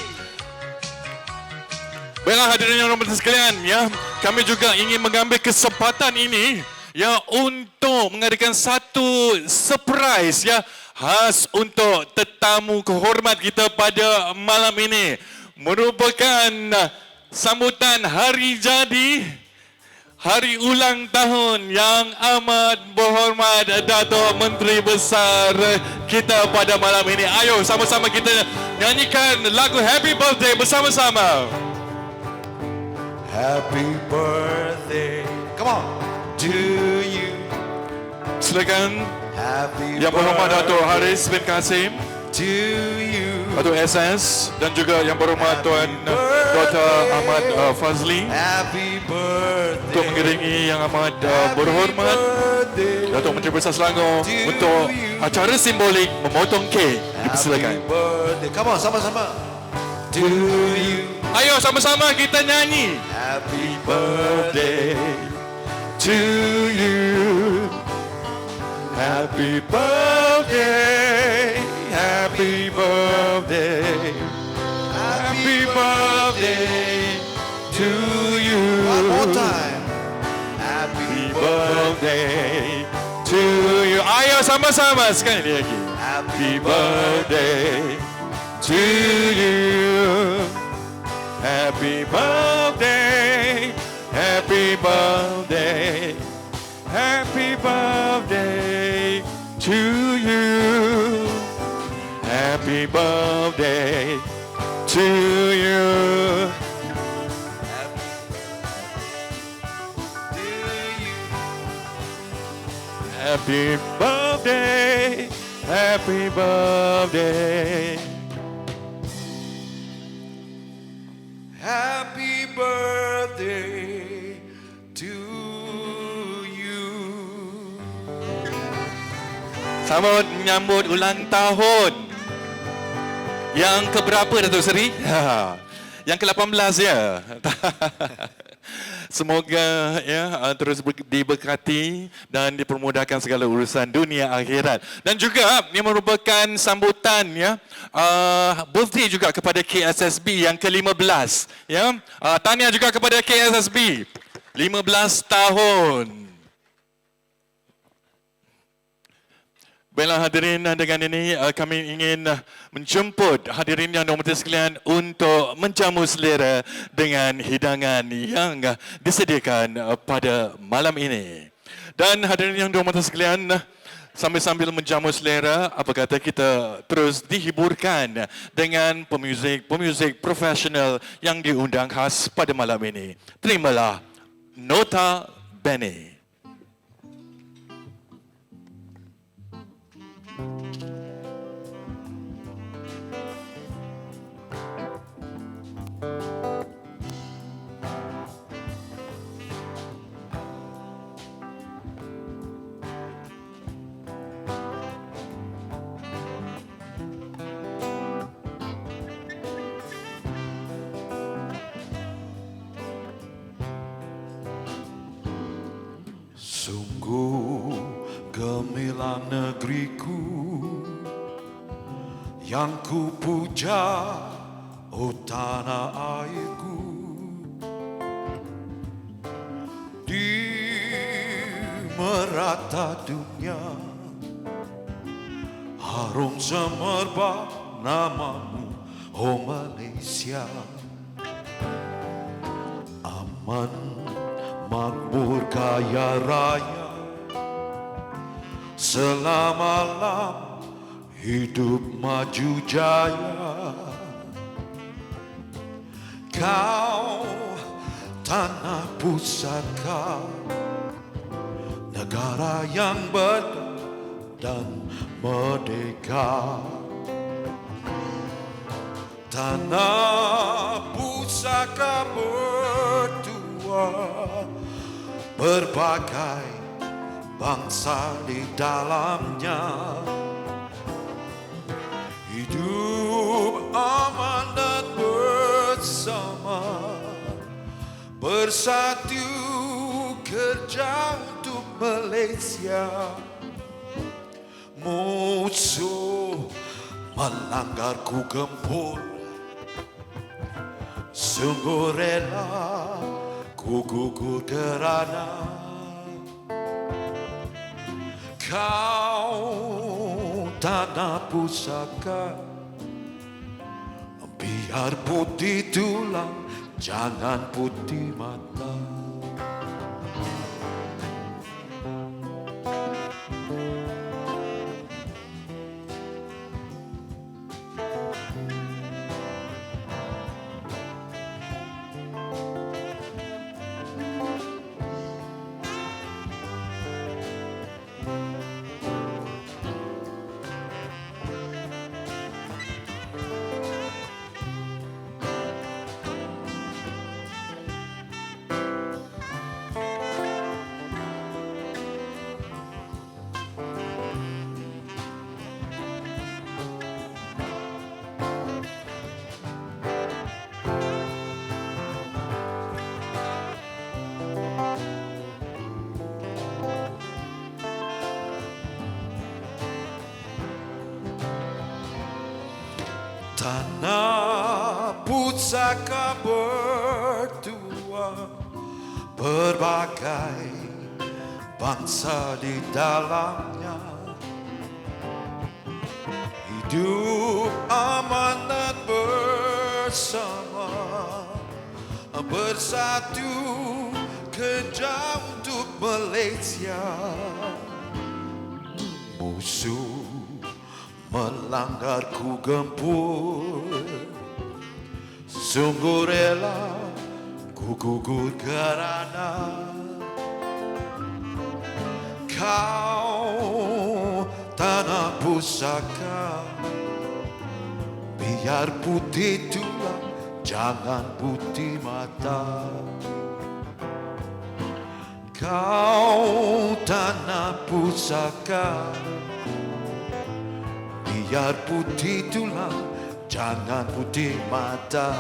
Baiklah hadirin yang hormat sekalian ya, kami juga ingin mengambil kesempatan ini ya untuk mengadakan satu surprise ya khas untuk tetamu kehormat kita pada malam ini. Merupakan sambutan hari jadi, hari ulang tahun yang amat berhormat Datuk Menteri Besar kita pada malam ini. Ayo sama-sama kita nyanyikan lagu Happy Birthday bersama-sama. Happy birthday. Come on. To you. Silakan Happy Yang Berhormat Datuk Haris bin Kasim, to you. Datuk SS dan juga Yang Berhormat Tuan Dr. Ahmad Fazli Happy birthday. untuk mengiringi Yang Amat Berhormat Datuk Menteri Besar Selangor untuk acara simbolik memotong kek. Dipersilakan. Happy birthday. Come on, sama-sama. To you. Ayo sama-sama kita nyanyi. Happy birthday to you. Happy birthday, happy birthday, happy birthday to you. One more time. Happy Happy birthday to you. Ayo sama-sama sekali lagi. Happy birthday to you. Happy birthday, happy birthday, happy birthday to you. Happy birthday to you. Happy birthday, happy birthday. Happy birthday to you. Selamat menyambut ulang tahun. Yang keberapa Datuk Seri? Yang ke-18 ya. Semoga ya terus diberkati dan dipermudahkan segala urusan dunia akhirat. Dan juga ini merupakan sambutan ya birthday juga kepada KSSB yang ke-15 ya. Tahniah juga kepada KSSB 15 tahun. Baiklah hadirin, dengan ini kami ingin menjemput hadirin yang dihormati sekalian untuk menjamu selera dengan hidangan yang disediakan pada malam ini. Dan hadirin yang dihormati sekalian, sambil-sambil menjamu selera, apa kata kita terus dihiburkan dengan pemuzik profesional yang diundang khas pada malam ini. Terimalah Nota Bene. Sungguh gemilang negeriku yang ku puja, oh tanah airku. Di merata dunia harum semerbak namamu, oh Malaysia. Aman, makmur, kaya raya, selama-lam hidup maju jaya. Kau tanah pusaka, negara yang berdaulat dan merdeka. Tanah pusaka berdua, berbagai bangsa di dalamnya. Hidup aman dan bersama, bersatu kerja untuk Malaysia. Musuh melanggar ku gempur, sungguh rela ku gugur kerana kau tanah tanah pusaka, biar putih tulang, jangan putih mata. Tanah pusaka berdua, berbagai bangsa di dalamnya. Hidup aman dan bersama, bersatu kerja untuk Malaysia. Musuh melanggar ku gempur, sungguh rela ku gugur kerana kau tanah pusaka. Biar putih tulang, jangan putih mata. Kau tanah pusaka, biar putih tulang, jangan putih mata.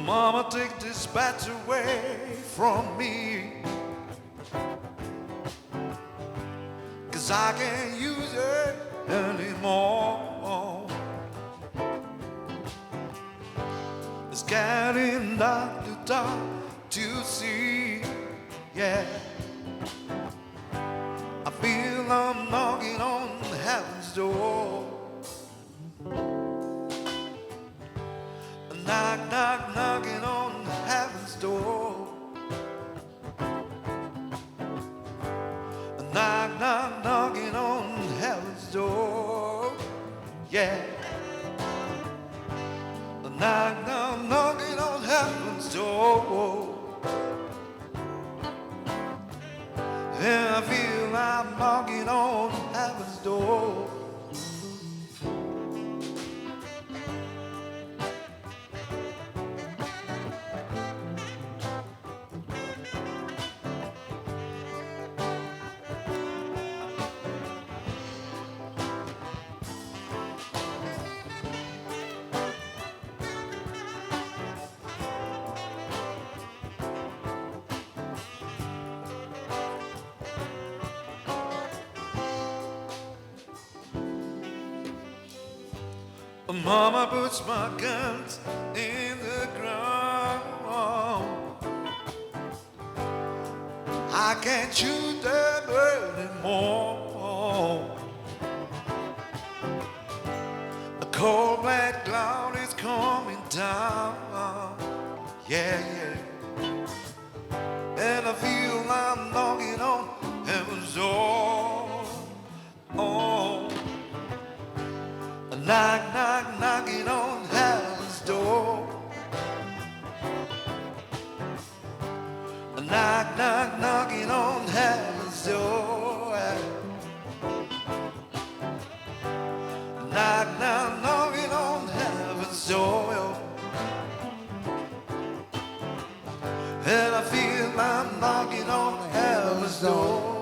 Mama, take this batch away from me, 'cause I can't use it anymore. It's getting dark to see, yeah. I feel I'm knocking on heaven's door. Knock, knock, knocking on heaven's door. Knock, knock, knocking on heaven's door. Yeah. Knock, knock, knocking on heaven's door. And I feel I'm knocking on heaven's door. Mama puts my guns in the ground. I can't shoot them anymore. A cold black cloud is coming down. Yeah, yeah. And I feel I'm knocking on heaven's door. Oh. Knock, knock, knocking on heaven's door. Knock, knock, knocking on heaven's door. Knock, knock, knocking on heaven's door. And I feel I'm knocking on heaven's door.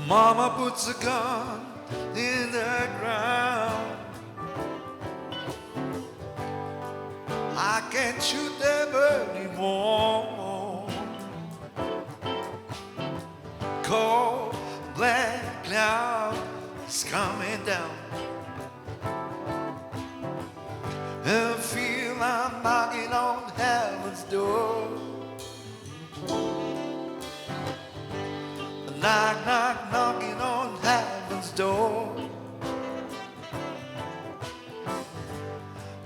Mama puts a gun in the ground. I can't shoot them anymore. Cold black cloud is coming down. And I feel I'm knocking on heaven's door. Knock, knock, knocking on heaven's door.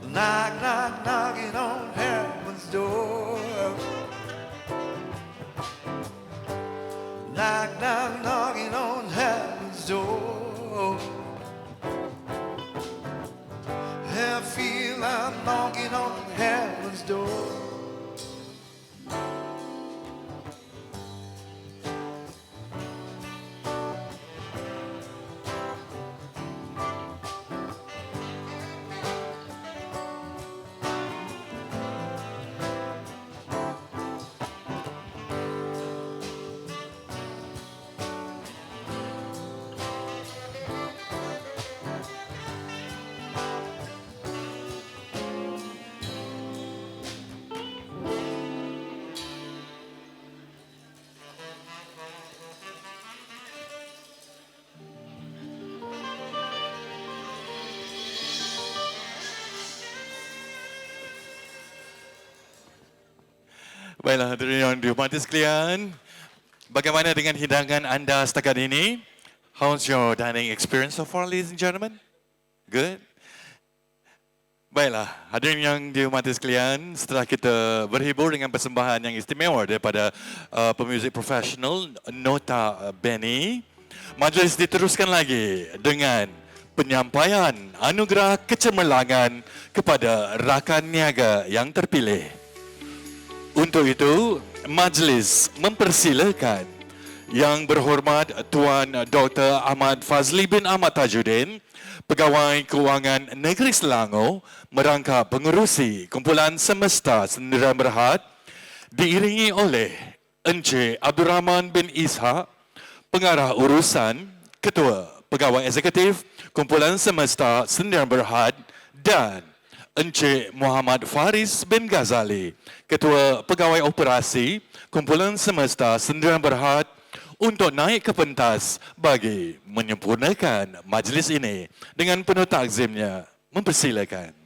Knock, knock, knocking on heaven's door. Knock, knock, knocking on heaven's door. And I feel I'm knocking on heaven's door. Baiklah, hadirin yang dihormati sekalian, bagaimana dengan hidangan anda setakat ini? How's your dining experience so far, ladies and gentlemen? Good? Baiklah, hadirin yang dihormati sekalian, setelah kita berhibur dengan persembahan yang istimewa daripada pemuzik profesional Nota Bene, majlis diteruskan lagi dengan penyampaian anugerah kecemerlangan kepada rakan niaga yang terpilih. Untuk itu, majlis mempersilakan Yang Berhormat Tuan Dr. Ahmad Fazli bin Ahmad Tajuddin, Pegawai Kewangan Negeri Selangor, merangkap pengerusi Kumpulan Semesta Sendirian Berhad, diiringi oleh Encik Abdul Rahman bin Ishaq, Pengarah Urusan, Ketua Pegawai Eksekutif Kumpulan Semesta Sendirian Berhad, dan Encik Muhammad Faris bin Ghazali, Ketua Pegawai Operasi Kumpulan Semesta Sendirian Berhad, untuk naik ke pentas bagi menyempurnakan majlis ini. Dengan penuh takzimnya, mempersilakan.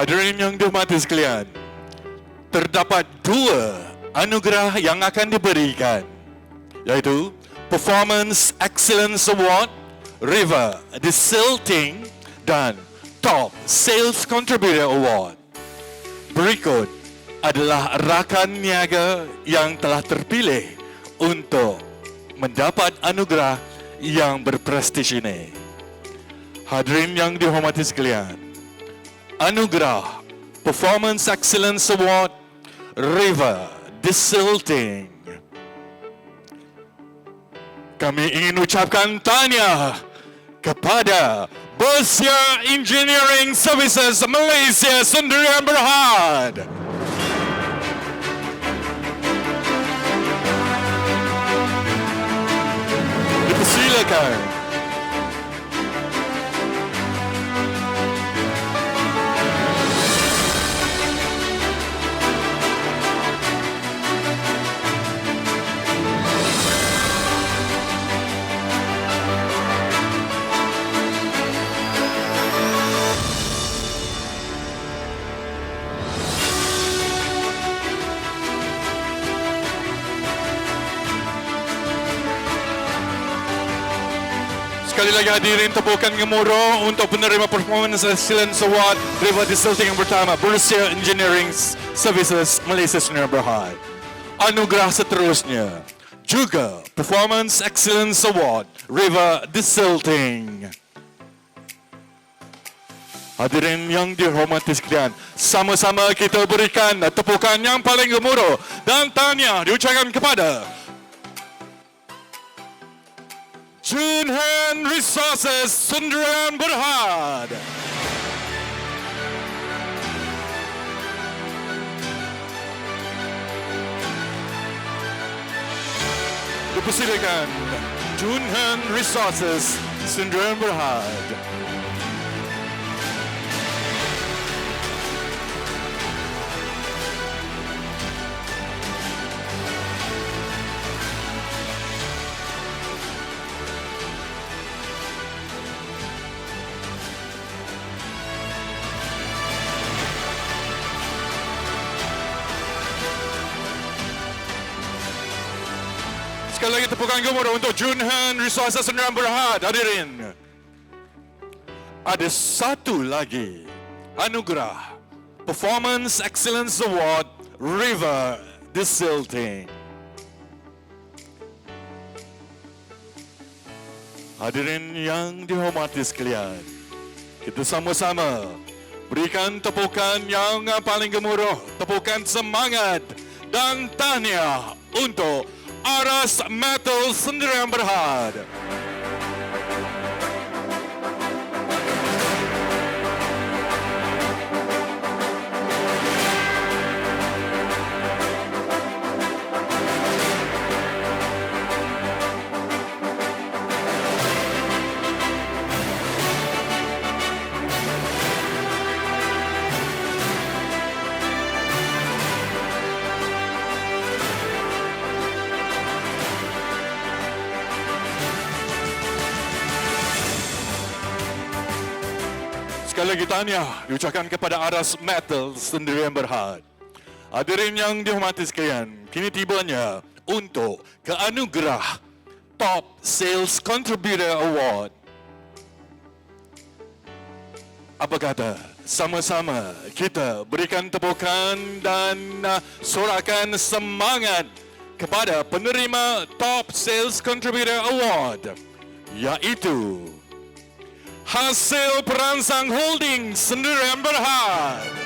Hadirin yang dihormati sekalian, terdapat 2 anugerah yang akan diberikan, iaitu Performance Excellence Award, River Desilting, dan Top Sales Contributor Award. Berikut adalah rakan niaga yang telah terpilih untuk mendapat anugerah yang berprestij ini. Hadirin yang dihormati sekalian, anugerah Performance Excellence Award, River Desilting. Kami ingin ucapkan tahniah kepada Bersia Engineering Services Malaysia Sendirian Berhad. Dipersilakan. Sekali lagi hadirin, tepukan gemuruh untuk penerima Performance Excellence Award River Desilting yang pertama, Bersia Engineering Services Malaysia Sendirian Berhad. Anugerah seterusnya juga Performance Excellence Award River Desilting. Hadirin yang dihormati sekalian, sama-sama kita berikan tepukan yang paling gemuruh dan tahniah diucapkan kepada Junhan Resources Sendirian Berhad. Dipersilakan Junhan Resources Sendirian Berhad. Sekali lagi tepukan gemuruh untuk Junhan Resources Sendirian Berhad. Hadirin, ada satu lagi anugerah Performance Excellence Award River Desilting. Hadirin yang dihormati sekalian, kita sama-sama berikan tepukan yang paling gemuruh, tepukan semangat dan tahniah untuk Aras Metal Sendirian Berhad. Sekali lagi tahniah diucapkan kepada Aras Metal Sendirian Berhad. Hadirin yang dihormati sekalian, kini tibanya untuk keanugerah Top Sales Contributor Award. Apa kata sama-sama kita berikan tepukan dan sorakan semangat kepada penerima Top Sales Contributor Award, iaitu Hasil Perangsang Holding Sendirian Berhad.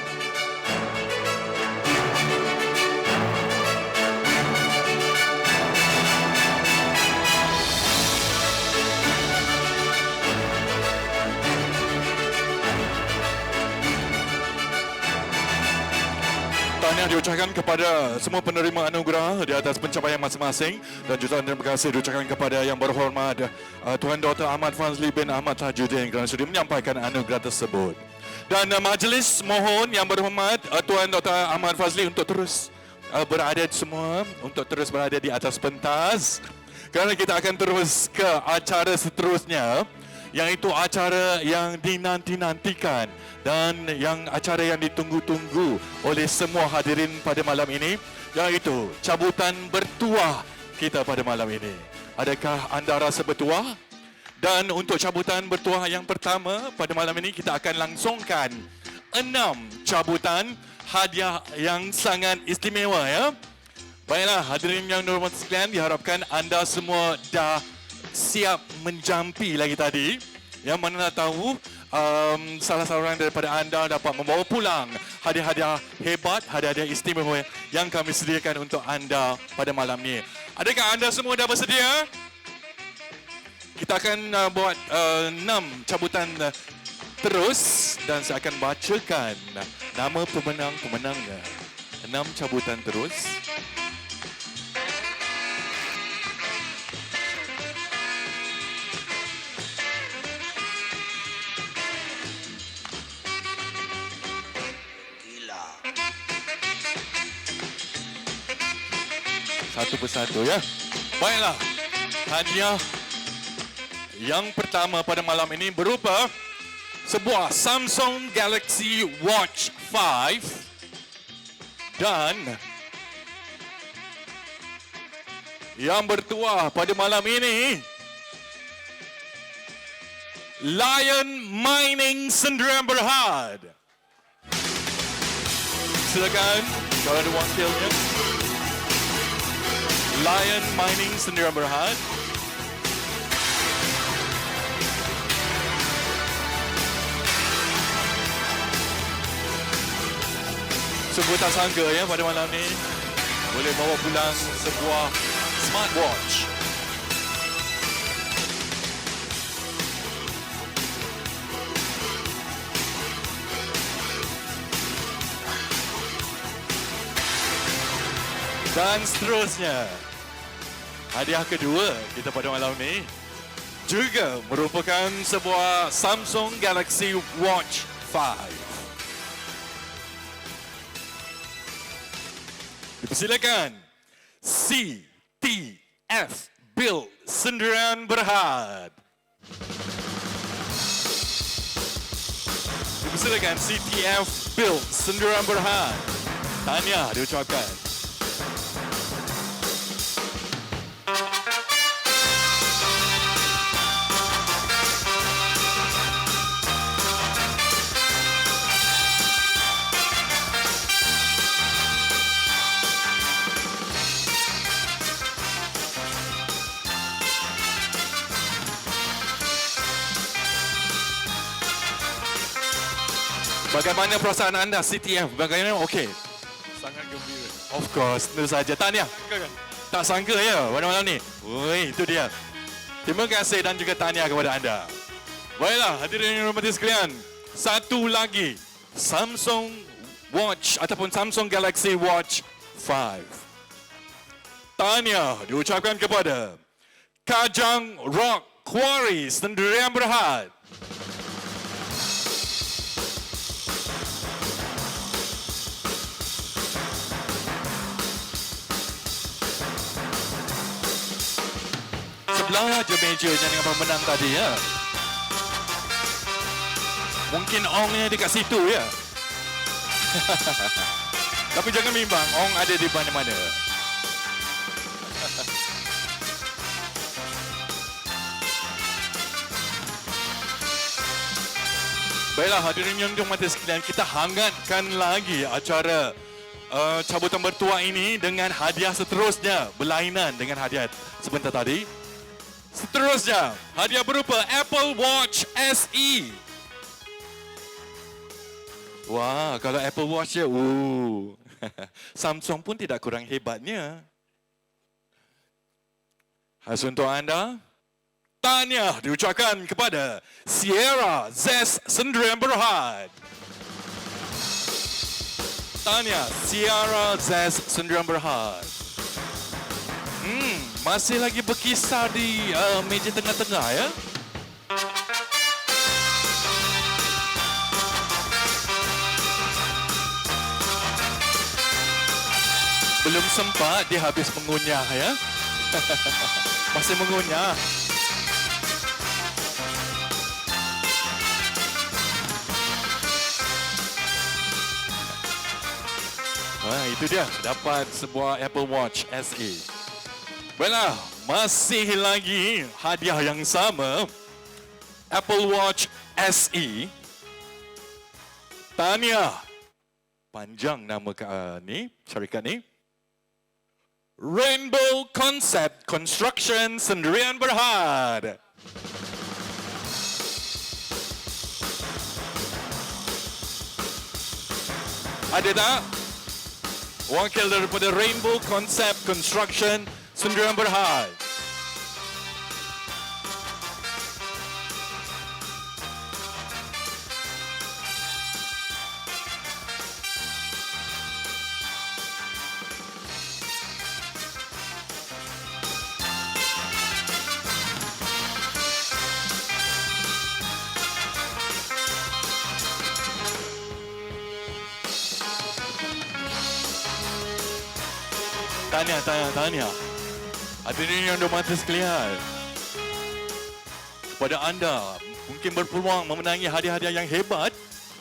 Tahniah diucapkan kepada semua penerima anugerah di atas pencapaian masing-masing dan jutaan terima kasih diucapkan kepada yang berhormat Tuan Dr. Ahmad Fazli bin Ahmad Tajuddin kerana sudi menyampaikan anugerah tersebut. Dan majlis mohon yang berhormat Tuan Dr. Ahmad Fazli untuk terus berada semua, untuk terus berada di atas pentas kerana kita akan terus ke acara seterusnya, iaitu acara yang dinanti-nantikan dan yang acara yang ditunggu-tunggu oleh semua hadirin pada malam ini, iaitu cabutan bertuah kita pada malam ini. Adakah anda rasa bertuah? Dan untuk cabutan bertuah yang pertama pada malam ini, kita akan langsungkan 6 cabutan hadiah yang sangat istimewa, ya. Baiklah, hadirin yang dihormati sekalian, diharapkan anda semua dah siap menjampi lagi tadi. Yang mana tahu salah seorang daripada anda dapat membawa pulang hadiah-hadiah hebat, hadiah-hadiah istimewa yang kami sediakan untuk anda pada malam ini. Adakah anda semua dah bersedia? Kita akan buat 6 cabutan terus dan saya akan bacakan nama pemenang-pemenangnya. 6 cabutan terus. Satu persatu, ya. Baiklah, hadiah yang pertama pada malam ini berupa sebuah Samsung Galaxy Watch 5 dan yang bertuah pada malam ini Lion Mining Sendirian Berhad. Silakan kalau ada wakilnya. Lion Mining Sendirian Berhad. Sungguh tak sangka, ya, pada malam ni boleh bawa pulang sebuah smartwatch. Dan seterusnya, hadiah kedua kita pada malam ini juga merupakan sebuah Samsung Galaxy Watch 5. Dipersilakan CTF Build Sendirian Berhad. Dipersilakan CTF Build Sendirian Berhad. Tahniah diucapkan. Bagaimana perasaan anda, CTF? Bagaimana? Okey. Sangat gembira. Of course, tentu saja. Tahniah. Tak sangka, ya, pada malam ni. Oi, itu dia. Terima kasih dan juga tahniah kepada anda. Baiklah, hadirin yang hormati sekalian. Satu lagi, Samsung Watch ataupun Samsung Galaxy Watch 5. Tahniah diucapkan kepada Kajang Rock Quarry Sendirian Berhad. Sebelah je mejanya dengan pemenang tadi, ya. Mungkin ongnya dekat situ ya. Tapi jangan bimbang, ong ada di mana-mana. Baiklah hadirin yang dihormati sekalian, kita hangatkan lagi acara cabutan bertuah ini dengan hadiah seterusnya berlainan dengan hadiah sebentar tadi. Seterusnya, hadiah berupa Apple Watch SE. Wah, kalau Apple Watch ya, Samsung pun tidak kurang hebatnya. Khas untuk anda, tahniah diucapkan kepada Sierra Zes Sendirian Berhad. Tahniah Sierra Zes Sendirian Berhad. Masih lagi berkisar di meja tengah-tengah ya. Belum sempat dia habis mengunyah ya. Masih mengunyah. Wah, itu dia dapat sebuah Apple Watch SE. Baiklah, masih lagi hadiah yang sama. Apple Watch SE. Tahniah. Panjang nama ni, syarikat ni. Rainbow Concept Construction Sendirian Berhad. Ada tak? Wakil daripada Rainbow Concept Construction Sendirian Berhad. Tahniah. Hadirin yang dihormati sekalian, kepada anda mungkin berpeluang memenangi hadiah-hadiah yang hebat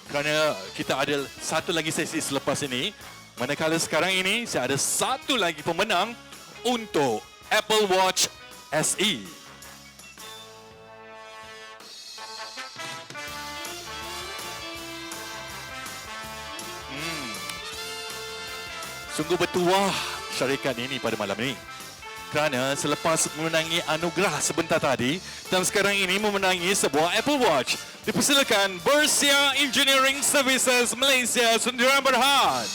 kerana kita ada satu lagi sesi selepas ini. Manakala sekarang ini saya ada satu lagi pemenang untuk Apple Watch SE. Sungguh bertuah syarikat ini pada malam ini. Kerana selepas memenangi anugerah sebentar tadi dan sekarang ini memenangi sebuah Apple Watch, dipersilakan Bersia Engineering Services Malaysia Sendirian Berhad.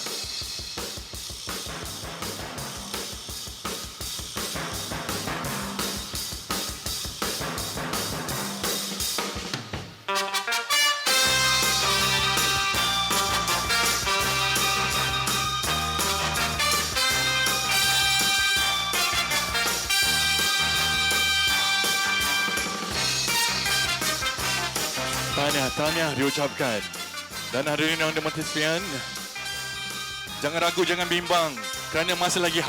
Tahniah diucapkan. Dan hadirin yang dihormati sekalian, jangan ragu, jangan bimbang kerana masih lagi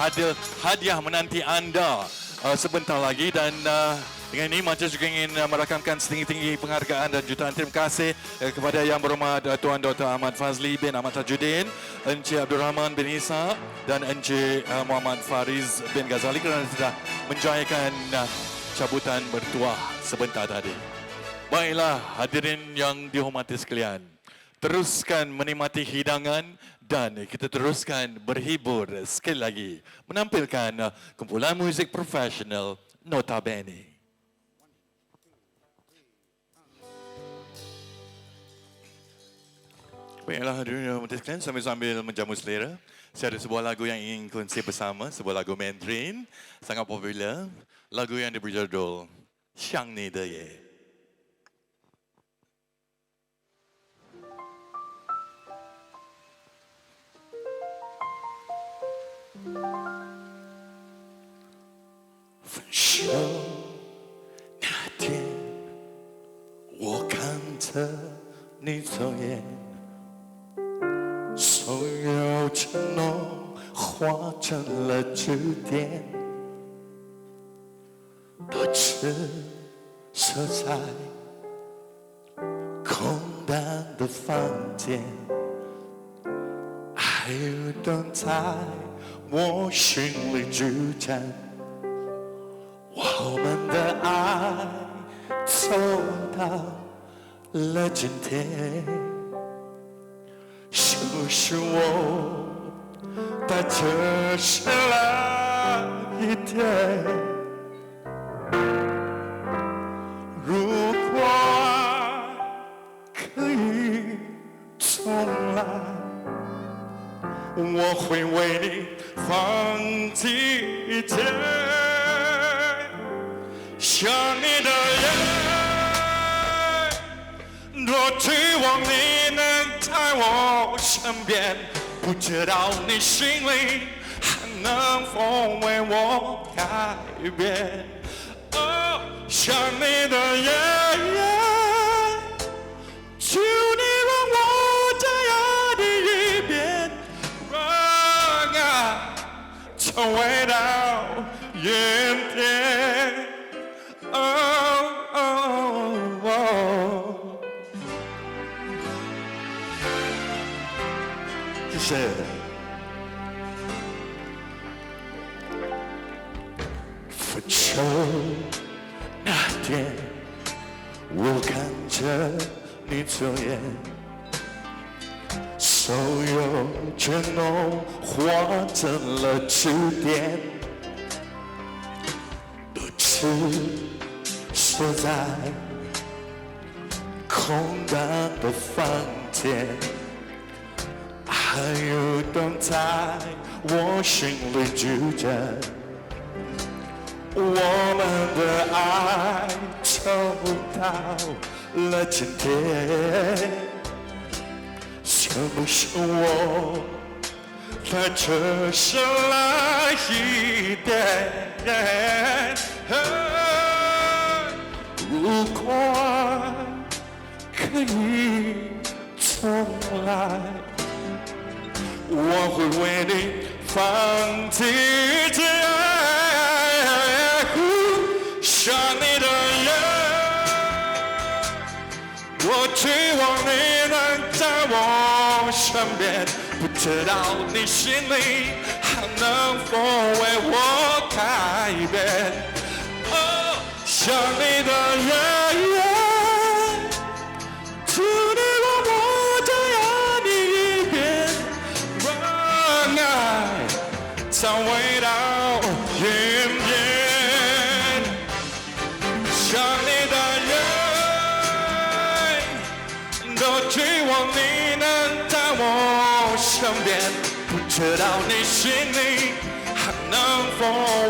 hadiah menanti anda sebentar lagi. Dan dengan ini Majlis juga ingin merakamkan setinggi-tinggi penghargaan dan jutaan terima kasih kepada Yang Berhormat Tuan Dr. Ahmad Fazli bin Ahmad Tajuddin, Encik Abdul Rahman bin Isa dan Encik Muhammad Fariz bin Ghazali kerana sudah menjayakan cabutan bertuah sebentar tadi. Baiklah hadirin yang dihormati sekalian, teruskan menikmati hidangan dan kita teruskan berhibur sekali lagi menampilkan kumpulan muzik profesional Notabene. Baiklah hadirin yang dihormati sekalian, sambil menjamu selera, saya ada sebuah lagu yang ingin kongsi bersama, sebuah lagu Mandarin sangat popular, lagu yang diberi judul Xiang Ni De Ye. 分手那天，我看着你走远，所有承诺化成了句点，都只设在空淡的房间，还有等在我心里纠缠。我们的爱走到了今天，是不是我带着谁来一点？如果爱可以重来，我会为你放弃一切。想你的夜，多希望你能在我身边，不知道你心里还能否为我改变。哦，想你的夜，求你让我再爱你一遍，让爱成为到原点。谢谢。分手那天，我看着你左眼，所有承诺化成了句点，不知锁在空荡的房间，还有等在我心里纠缠。我们的爱走到了今天，是不是我带着谁来一点？如果爱可以重来，我会为你放弃一切。想你的夜，我希望你能在我身边，不知道你心里还能否为我改变。哦，想你的夜，求你让我再爱你一遍，让爱再回到原点。想你的人，都希望你能在我身边，不知道你心里还能否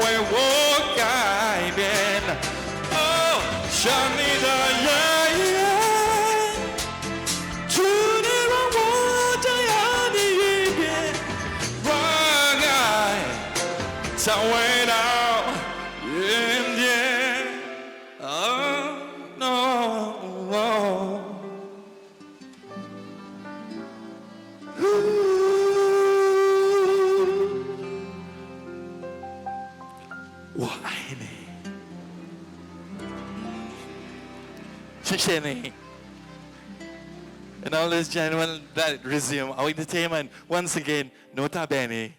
为我改变。哦，想你的人，求你让我再爱你一遍，让爱再回到原点。Oh no. Ooh. 我爱你，谢谢你。And now, ladies and gentlemen, that resume our entertainment once again. Nota bene.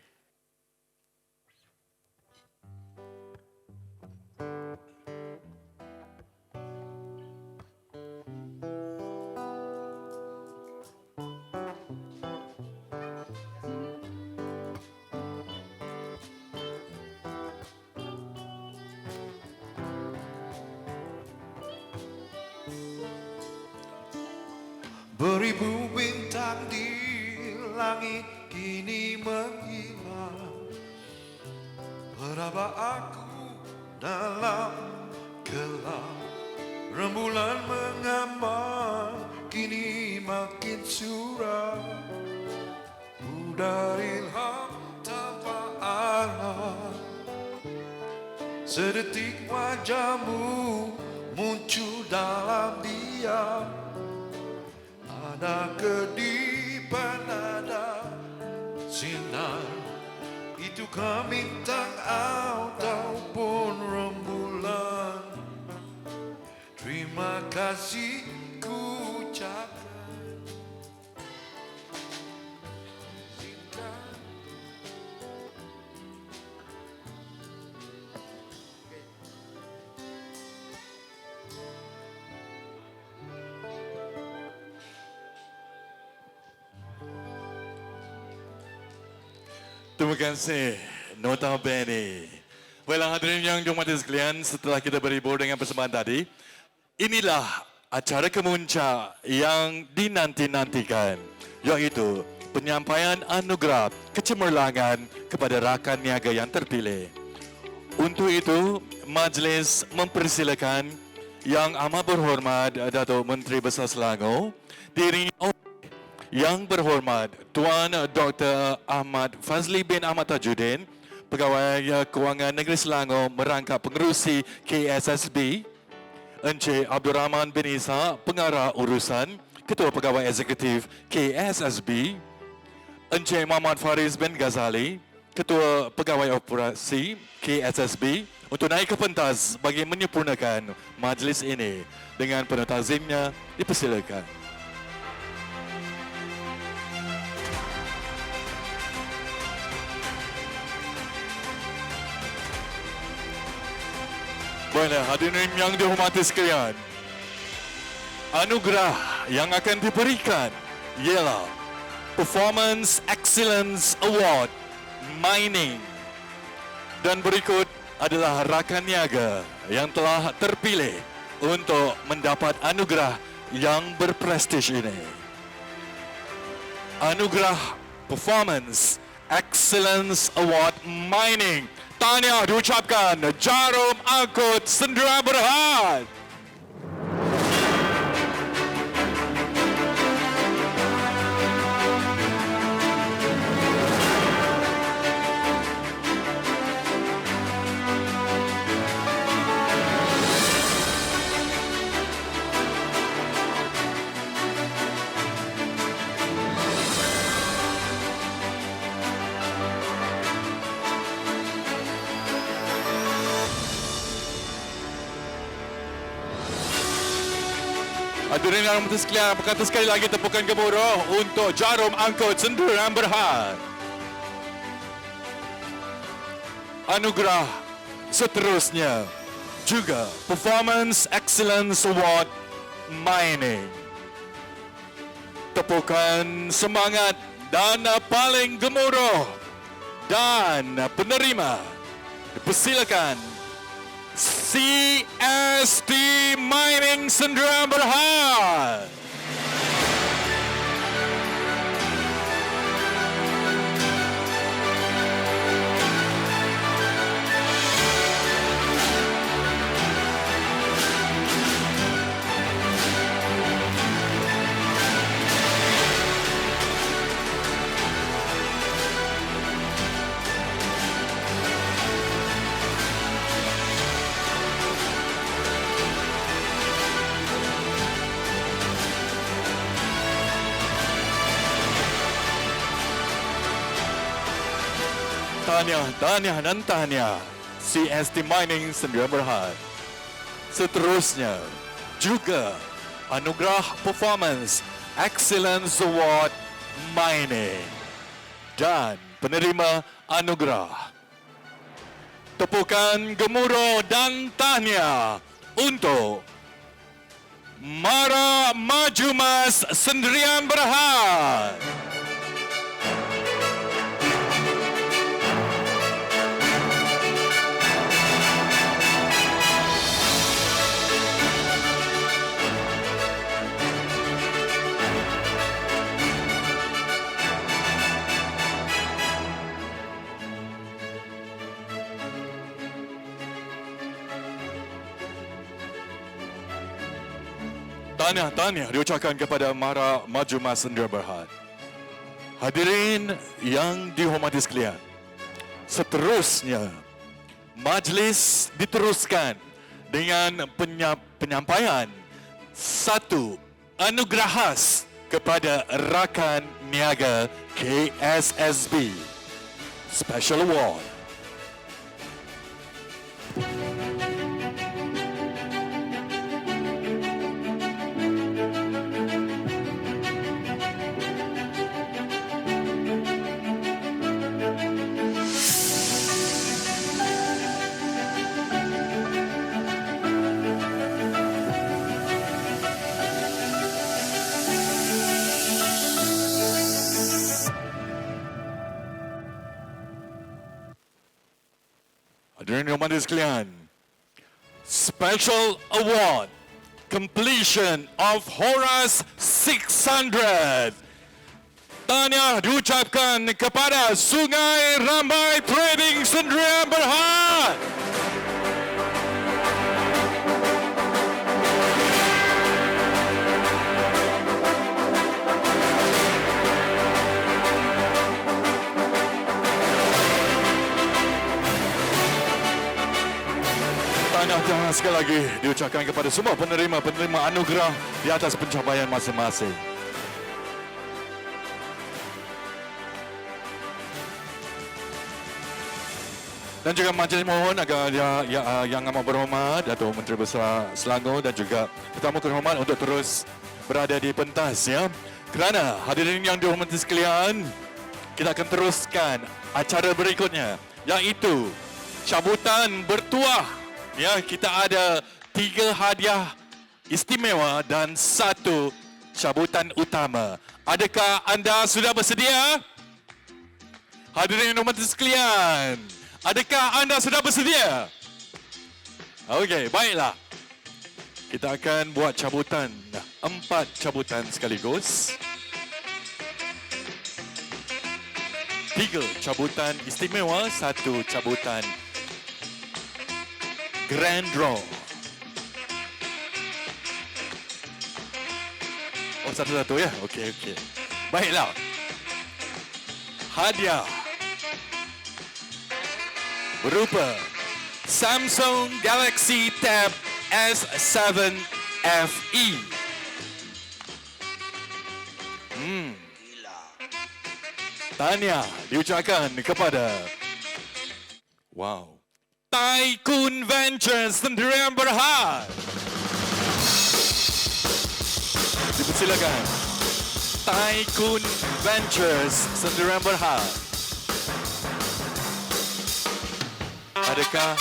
Beribu bintang di langit kini menghilang. Berapa aku dalam gelap. Rembulan mengambang kini makin suram. Pudar ilham tanpa arah. Sedetik wajahmu muncul dalam diam. Ada kedipan, ada sinar. Itukah bintang ataupun rembulan? Terima kasih ku ucapkan. Terima kasih. Notabene. Baiklah hadirin yang dihormati sekalian, setelah kita berhibur dengan persembahan tadi, inilah acara kemuncak yang dinanti-nantikan, iaitu penyampaian anugerah kecemerlangan kepada rakan niaga yang terpilih. Untuk itu, majlis mempersilakan Yang Amat Berhormat Datuk Menteri Besar Selangor diiringi oleh Yang Berhormat Tuan Dr. Ahmad Fazli bin Ahmad Tajuddin, Pegawai Kewangan Negeri Selangor merangkap pengerusi KSSB, Encik Abdul Rahman bin Isa, Pengarah Urusan, Ketua Pegawai Eksekutif KSSB, Encik Muhammad Faris bin Ghazali, Ketua Pegawai Operasi KSSB, untuk naik ke pentas bagi menyempurnakan majlis ini. Dengan penuh tazimnya, dipersilakan. Baiklah, hadirin yang dihormati sekalian, anugerah yang akan diberikan ialah Performance Excellence Award Mining. Dan berikut adalah rakan niaga yang telah terpilih untuk mendapat anugerah yang berprestij ini. Anugerah Performance Excellence Award Mining. Tahniah diucapkan Jarum Angkut Sendirian Berhad. Hadirin yang hormati sekalian, berkata sekali lagi tepukan gemuruh untuk Jarum Angkut Sendirian Berhad. Anugerah seterusnya juga Performance Excellence Award Mining. Tepukan semangat dan paling gemuruh dan penerima dipersilakan CST Mining Sendirian Berhad. Tahniah dan tahniah CST Mining Sendirian Berhad. Seterusnya juga anugerah Performance Excellence Award Mining dan penerima anugerah. Tepukan gemuruh dan tahniah untuk Mara Maju Mas Sendirian Berhad. Tahniah diucapkan kepada Mara Maju Mas Sendirian Berhad. Hadirin yang dihormati sekalian, seterusnya majlis diteruskan dengan penyampaian satu anugerah khas kepada rakan niaga KSSB Special Award. hormati sekalian, Special Award Completion of Horas 600. Tahniah diucapkan kepada Sungai Rambai Trading Sdn Bhd. Tahniah sekali lagi diucapkan kepada semua penerima anugerah di atas pencapaian masing-masing. Dan juga majlis mohon agar yang amat berhormat Datuk Menteri Besar Selangor dan juga tetamu terhormat untuk terus berada di pentas ya. Kerana hadirin yang dihormati sekalian, kita akan teruskan acara berikutnya iaitu cabutan bertuah. Ya, kita ada 3 hadiah istimewa dan 1 cabutan utama. Adakah anda sudah bersedia? Hadirin yang dihormati sekalian, adakah anda sudah bersedia? Okey, baiklah. Kita akan buat cabutan, 4 cabutan sekaligus. 3 cabutan istimewa, 1 cabutan Grand Draw. Oh, satu-satu ya? Okey. Baiklah. Hadiah berupa Samsung Galaxy Tab S7 FE. Tahniah diucapkan kepada Tycoon Ventures Sdn Bhd. Dipersilakan. Tycoon Ventures Sdn Bhd. Adakah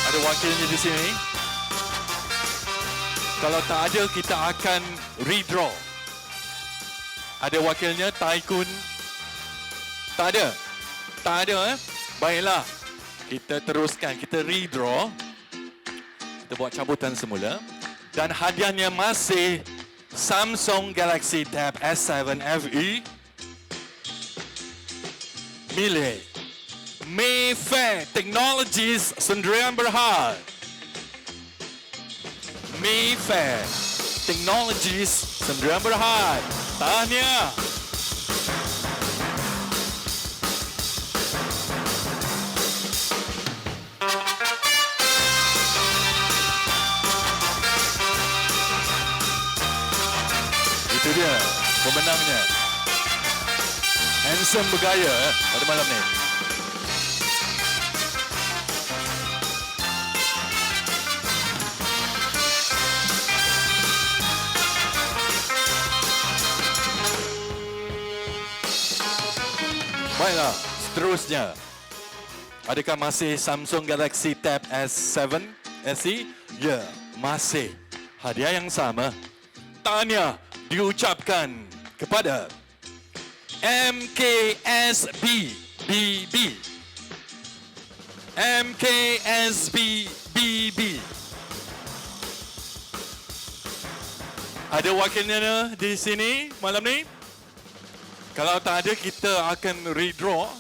ada wakilnya di sini? Kalau tak ada, kita akan redraw. Ada wakilnya Tycoon? Tak ada? Tak ada Baiklah. Kita teruskan, kita redraw. Kita buat cabutan semula. Dan hadiahnya masih Samsung Galaxy Tab S7 FE milik Mayfair Technologies Sdn Bhd. Mayfair Technologies Sdn Bhd. Tahniah. Itu dia pemenangnya. Handsome bergaya pada malam ni. Baiklah, seterusnya. Adakah masih Samsung Galaxy Tab S7 SE? Ya, masih. Hadiah yang sama. Tahniah diucapkan kepada MKSB BB. MKSB BB. Ada wakilnya di sini malam ni? Kalau tak ada, kita akan redraw.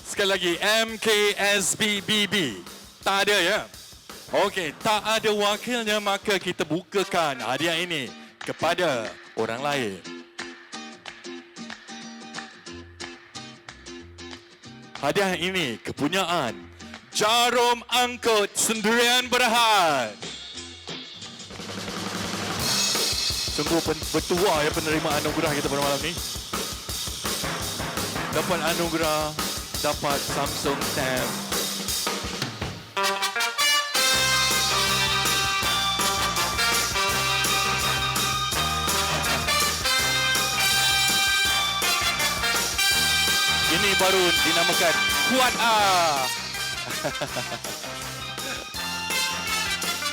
Sekali lagi, MKSB BB. Tak ada ya? Okey, tak ada wakilnya, maka kita bukakan hadiah ini kepada orang lain. Hadiah ini kepunyaan Jarum Angkut Sdn Bhd. Sungguh bertuah ya penerima anugerah kita pada malam ni. Dapat anugerah, dapat Samsung Tab. Ini baru dinamakan Kuat A.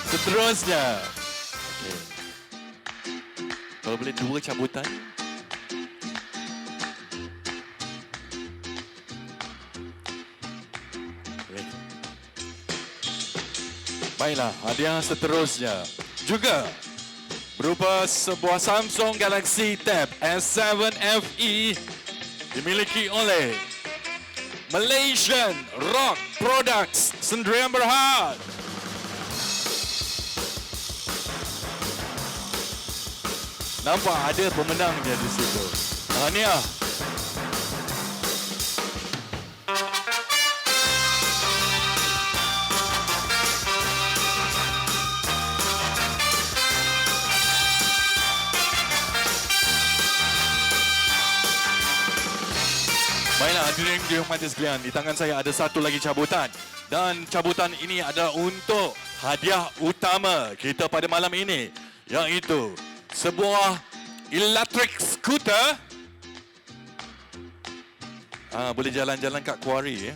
Seterusnya. Okay. Kalau boleh 2 cabutan. Baiklah, hadiah seterusnya juga berupa sebuah Samsung Galaxy Tab S7 FE dimiliki oleh Malaysian Rock Products Sdn Bhd. Nampak ada pemenangnya di situ. Tahniah. Baiklah, hadirin dihormati sekalian, di tangan saya ada satu lagi cabutan. Dan cabutan ini adalah untuk hadiah utama kita pada malam ini, iaitu sebuah electric scooter. Boleh jalan-jalan kat quarry ya.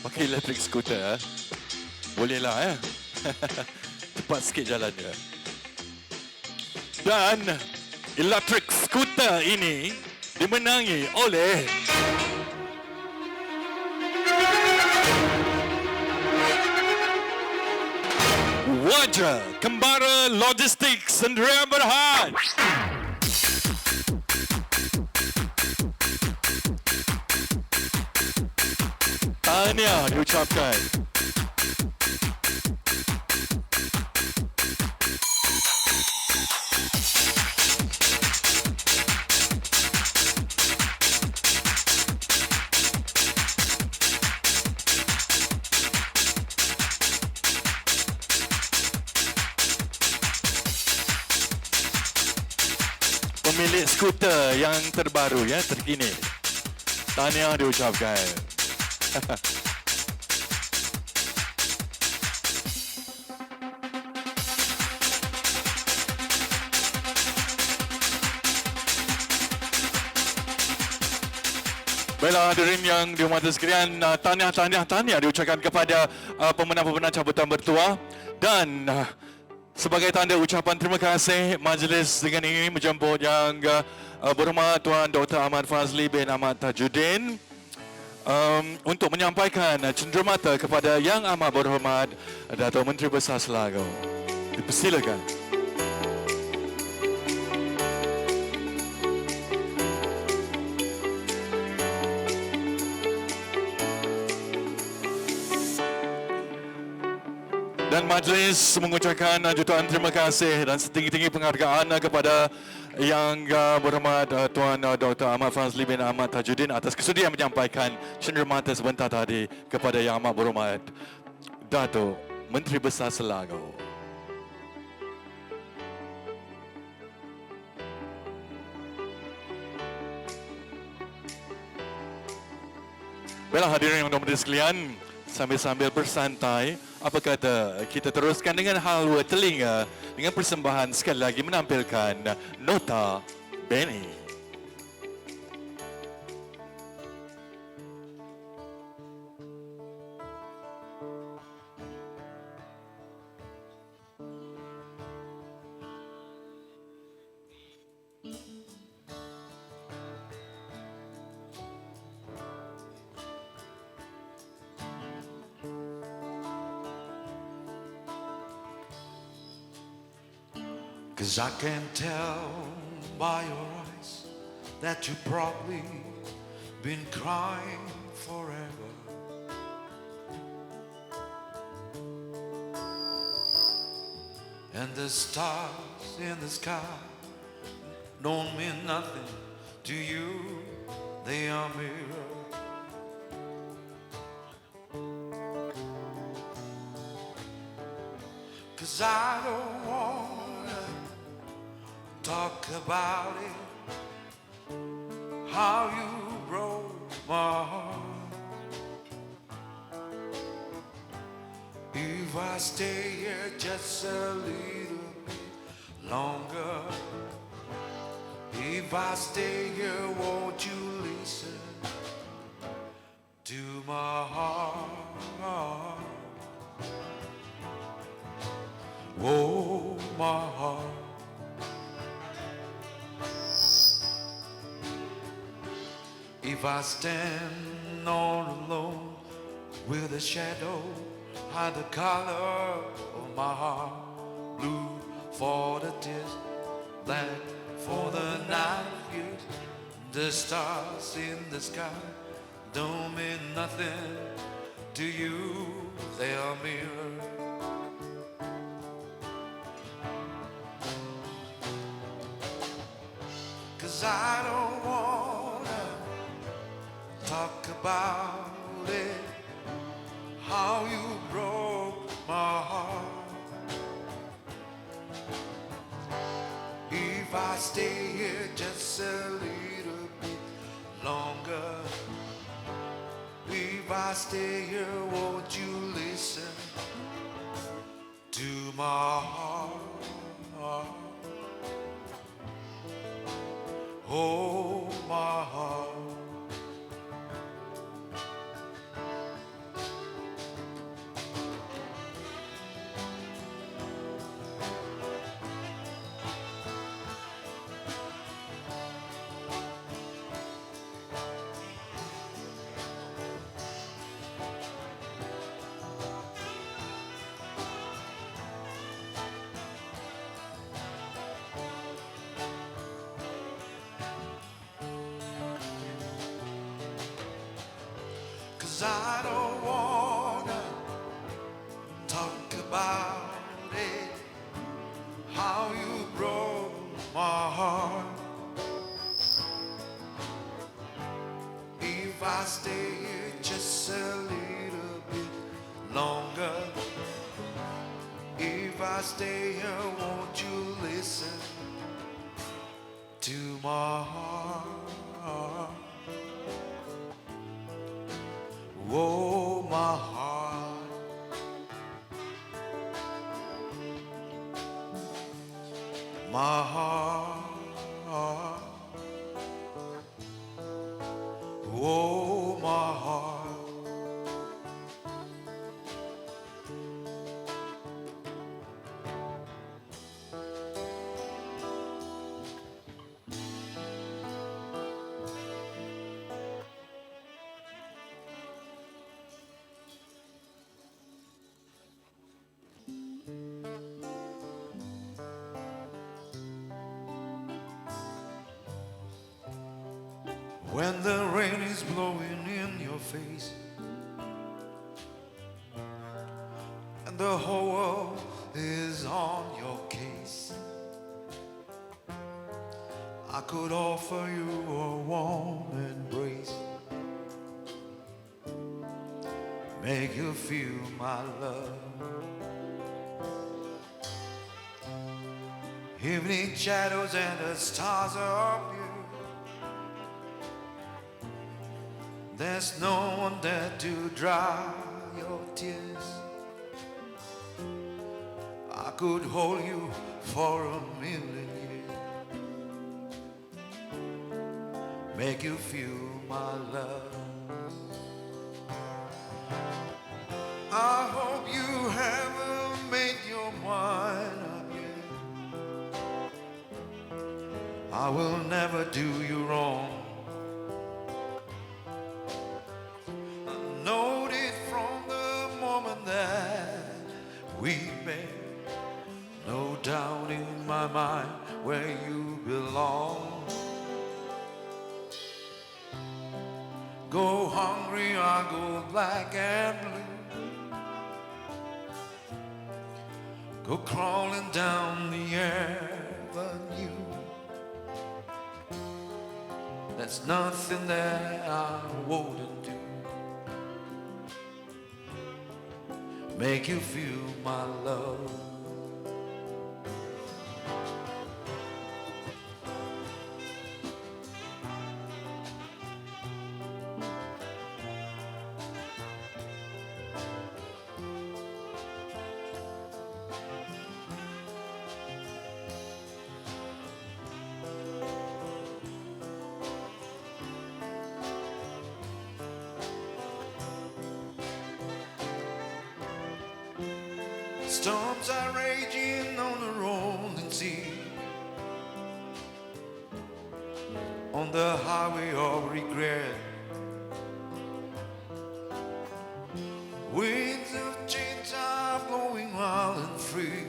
Pakai electric scooter. Boleh lah. Cepat sikit jalannya. Dan electric scooter ini dimenangi oleh Wajah Kembara Logistik Sdn Bhd. Tahniah diucapkan. Pemilik skuter yang terbaru ya, terkini. Tahniah diucapkan. Baiklah hadirin yang dihormati sekalian, tahniah diucapkan kepada pemenang-pemenang cabutan bertuah dan sebagai tanda ucapan terima kasih, majlis dengan ini menjemput yang berhormat Tuan Dr. Ahmad Fazli bin Ahmad Tajuddin untuk menyampaikan cenderamata kepada Yang Amat Berhormat Datuk Menteri Besar Selangor. Dipersilakan. Dan majlis mengucapkan jutaan terima kasih dan setinggi-tinggi penghargaan kepada Yang Berhormat Tuan Dr. Ahmad Fazli bin Ahmad Tajuddin atas kesudian menyampaikan cenderamata sebentar tadi kepada Yang Amat Berhormat Datuk Menteri Besar Selangor. Baiklah hadirin yang dihormati sekalian, sambil-sambil bersantai, apa kata kita teruskan dengan halwa telinga dengan persembahan sekali lagi menampilkan Nota Bene. Cause I can tell by your eyes that you've probably been crying forever. And the stars in the sky don't mean nothing to you, they are mirrors. Cause I don't wanna talk about it, how you broke my heart. If I stay here just a little bit longer, if I stay here, won't you listen to my heart? Oh, my heart. If I stand all alone with a shadow hide the color of my heart. Blue for the tears, black for the night views. The stars in the sky don't mean nothing to you, they are mirror. Cause I don't wanna talk about it, how you broke my heart. If I stay here just a little bit longer, if I stay here, won't you listen to my heart? Oh, my heart. Cause I don't wanna talk about it, how you broke my heart. If I stay here just a little bit longer, if I stay here, won't you listen to my heart? Oh, my heart. My heart. Oh, my heart. When the rain is blowing in your face and the whole world is on your case, I could offer you a warm embrace, make you feel my love. Evening shadows and the stars are up here. There's no one there to dry your tears. I could hold you for 1,000,000 years, make you feel my love. I hope you haven't made your mind up yet. I will never do you wrong. Knowed it from the moment that we met. No doubt in my mind where you belong. Go hungry, I go black and blue. Go crawling down the avenue. There's nothing that I wouldn't do, make you feel my love. Storms are raging on the rolling sea, on the highway of regret. Winds of change falling free.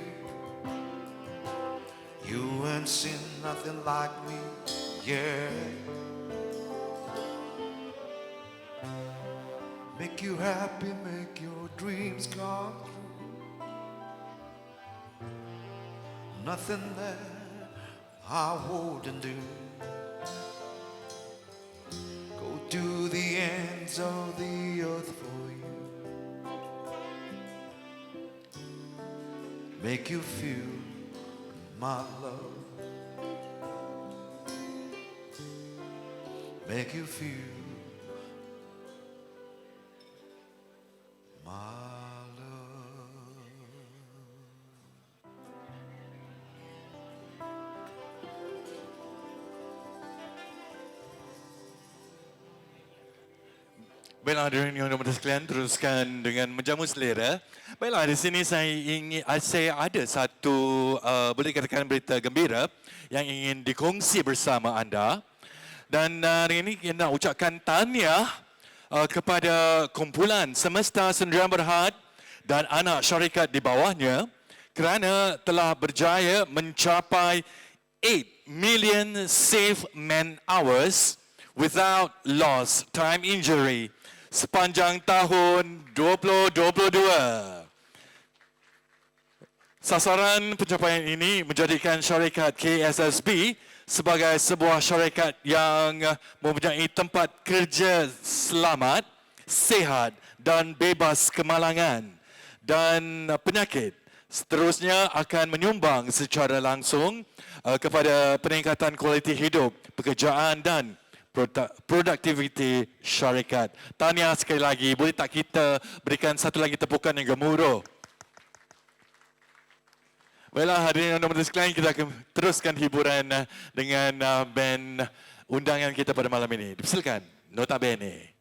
You ain't seen nothing like me, yeah. Make you happy, make your dreams come true. Nothing that I wouldn't do. Go to the ends of the earth for you. Make you feel my love. Make you feel my love. Baiklah hadirin yang hormat sekalian, teruskan dengan menjamu selera. Baiklah, di sini saya ada satu boleh katakan berita gembira yang ingin dikongsi bersama anda. Dan hari ini kita nak ucapkan tahniah kepada kumpulan Semesta Sendirian Berhad dan anak syarikat di bawahnya kerana telah berjaya mencapai 8 million safe man hours without loss time injury sepanjang tahun 2022. Sasaran pencapaian ini menjadikan syarikat KSSB sebagai sebuah syarikat yang mempunyai tempat kerja selamat, sihat dan bebas kemalangan dan penyakit. Seterusnya akan menyumbang secara langsung kepada peningkatan kualiti hidup, pekerjaan dan produktiviti syarikat. Tahniah sekali lagi. Boleh tak kita berikan satu lagi tepukan yang gemuruh? Baiklah hadirin yang hormat sekalian, kita akan teruskan hiburan dengan band undangan kita pada malam ini. Dipersilakan, Notabene.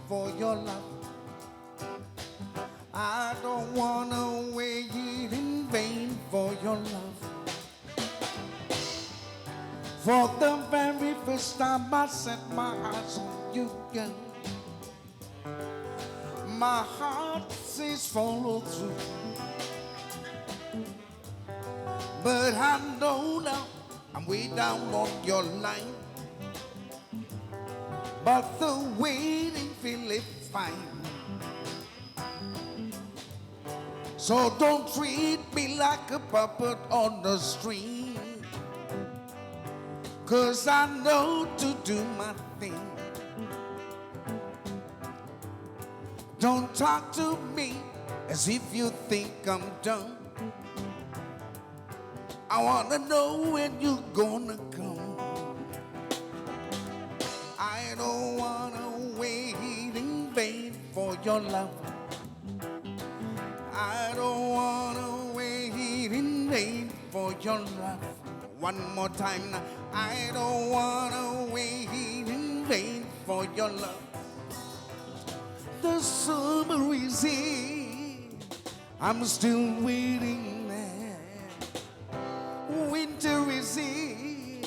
For your love, I don't wanna wait in vain for your love. For the very first time I set my eyes on you, girl, my heart says follow through. But I know now I'm way down on your line. But the waiting feel it fine. So don't treat me like a puppet on the string, 'cause I know to do my thing. Don't talk to me as if you think I'm dumb. I wanna know when you're gonna come. I don't wanna wait in vain for your love. I don't wanna wait in vain for your love. One more time now. I don't wanna wait in vain for your love. The summer is here, I'm still waiting there. Winter is here,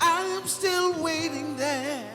I'm still waiting there.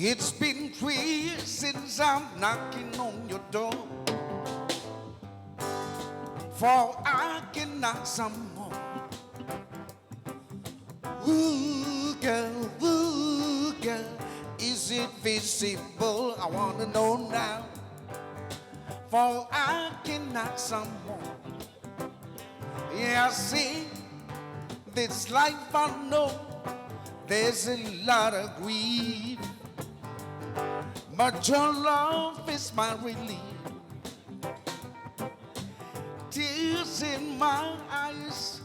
It's been 3 years since I'm knocking on your door. For I can knock some more. Ooh, girl, is it visible? I want to know now. For I can knock some more. Yeah, see, this life I know, there's a lot of grief. But your love is my relief. Tears in my eyes,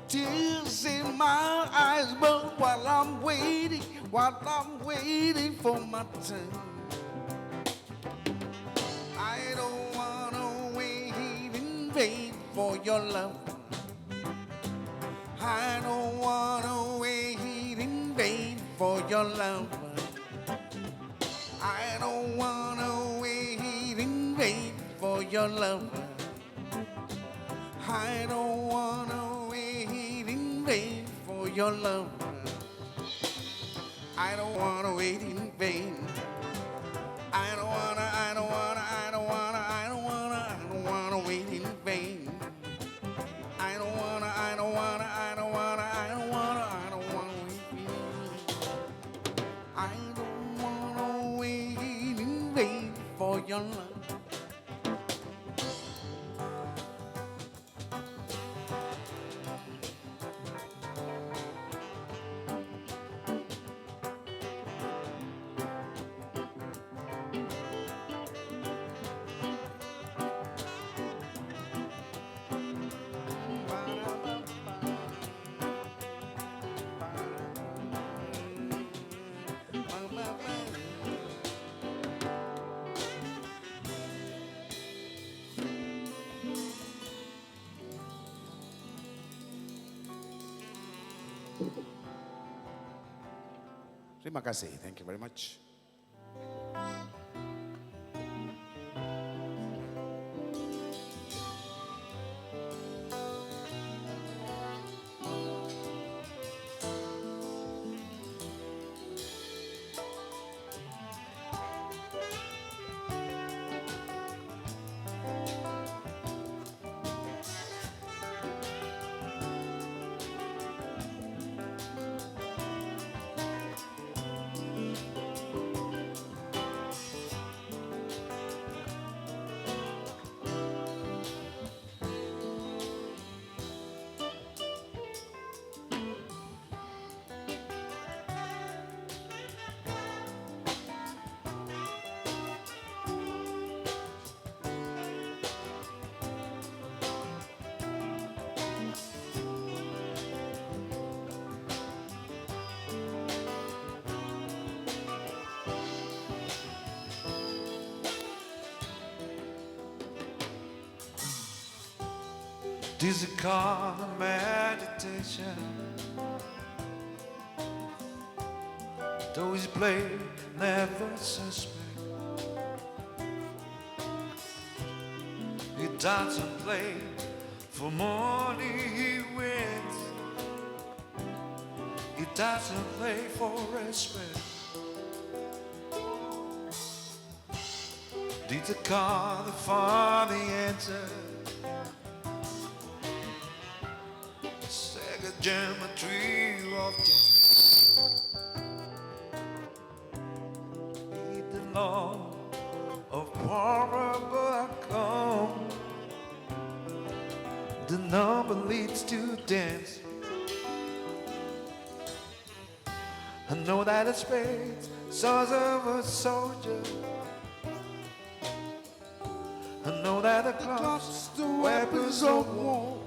tears in my eyes. But while I'm waiting for my turn, I don't wanna wait in vain for your love. I don't wanna wait in vain for your love. I don't wanna wait in vain for your love. I don't wanna wait in vain for your love. I don't wanna wait in vain. I don't wanna wait in vain. I don't wanna wait in vain for your love. Terima kasih. Thank you very much. This is called meditation. Those play never suspect. He doesn't play for money, he wins. He doesn't play for respect. Did the call for the answer? Second geometry of justice. Need the law of horrible outcome. The number leads to dance. I know that it's spades, swords of a soldier. I know that the clocks, the weapons of war.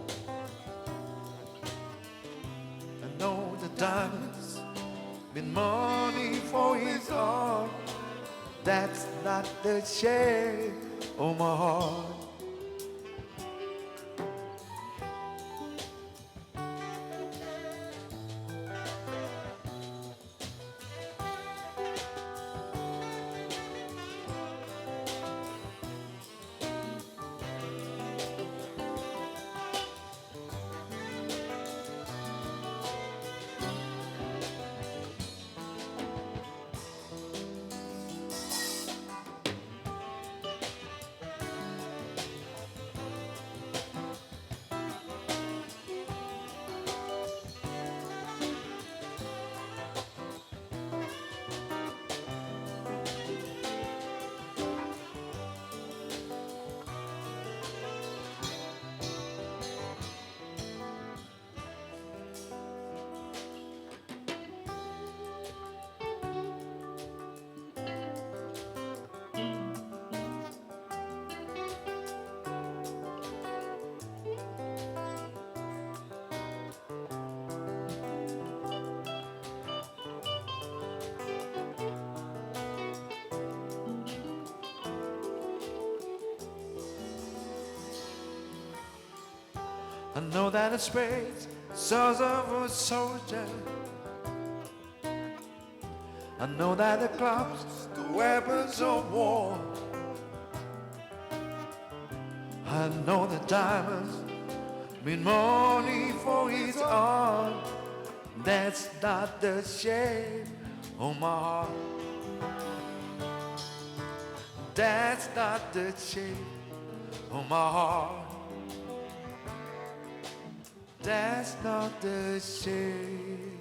I know the diamonds been money for his heart. That's not the shape of my heart. I know that it's praise, souls of a soldier. I know that the clubs, the weapons of war. I know the diamonds mean money for his art. That's not the shape of my heart. That's not the shape of my heart. That's not the shape.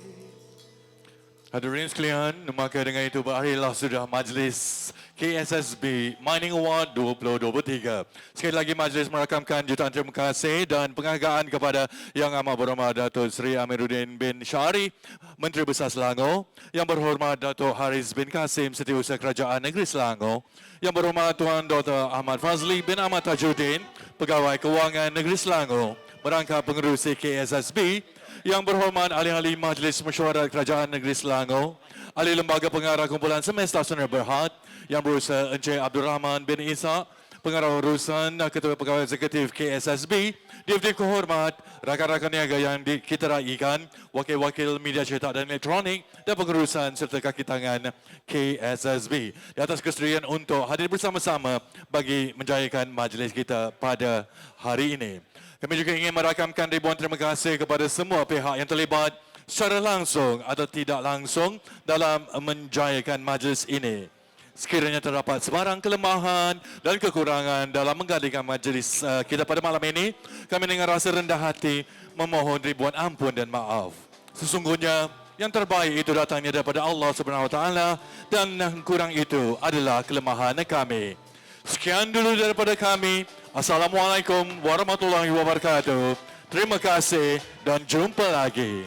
Hadirin sekalian, maka dengan itu berakhirlah sudah majlis KSSB Mining Award 2023. Sekali lagi majlis merakamkan jutaan terima kasih dan penghargaan kepada Yang Amat Berhormat Datuk Seri Amiruddin bin Syari, Menteri Besar Selangor, Yang Berhormat Datuk Haris bin Kasim, Setiausaha Kerajaan Negeri Selangor, Yang Berhormat Tuan Dr. Ahmad Fazli bin Ahmad Tajuddin, Pegawai Kewangan Negeri Selangor, merangkap pengerusi KSSB, Yang Berhormat Ahli-Ahli Majlis Mesyuarat Kerajaan Negeri Selangor, Ahli Lembaga Pengarah Kumpulan Semesta Sunnah Berhad, Yang Berusaha Encik Abdul Rahman bin Isa, Pengarah Urusan Ketua Pegawai Eksekutif KSSB, Deputi Kehormat, rakan-rakan niaga yang kita raikan, wakil-wakil media cetak dan elektronik dan pengurusan serta kaki tangan KSSB. Di atas kesediaan untuk hadir bersama-sama bagi menjayakan majlis kita pada hari ini. Kami juga ingin merakamkan ribuan terima kasih kepada semua pihak yang terlibat secara langsung atau tidak langsung dalam menjayakan majlis ini. Sekiranya terdapat sebarang kelemahan dan kekurangan dalam menggalikan majlis kita pada malam ini, kami dengan rasa rendah hati memohon ribuan ampun dan maaf. Sesungguhnya yang terbaik itu datangnya daripada Allah Subhanahu Wa Taala dan yang kurang itu adalah kelemahan kami. Sekian dulu daripada kami. Assalamualaikum warahmatullahi wabarakatuh. Terima kasih dan jumpa lagi.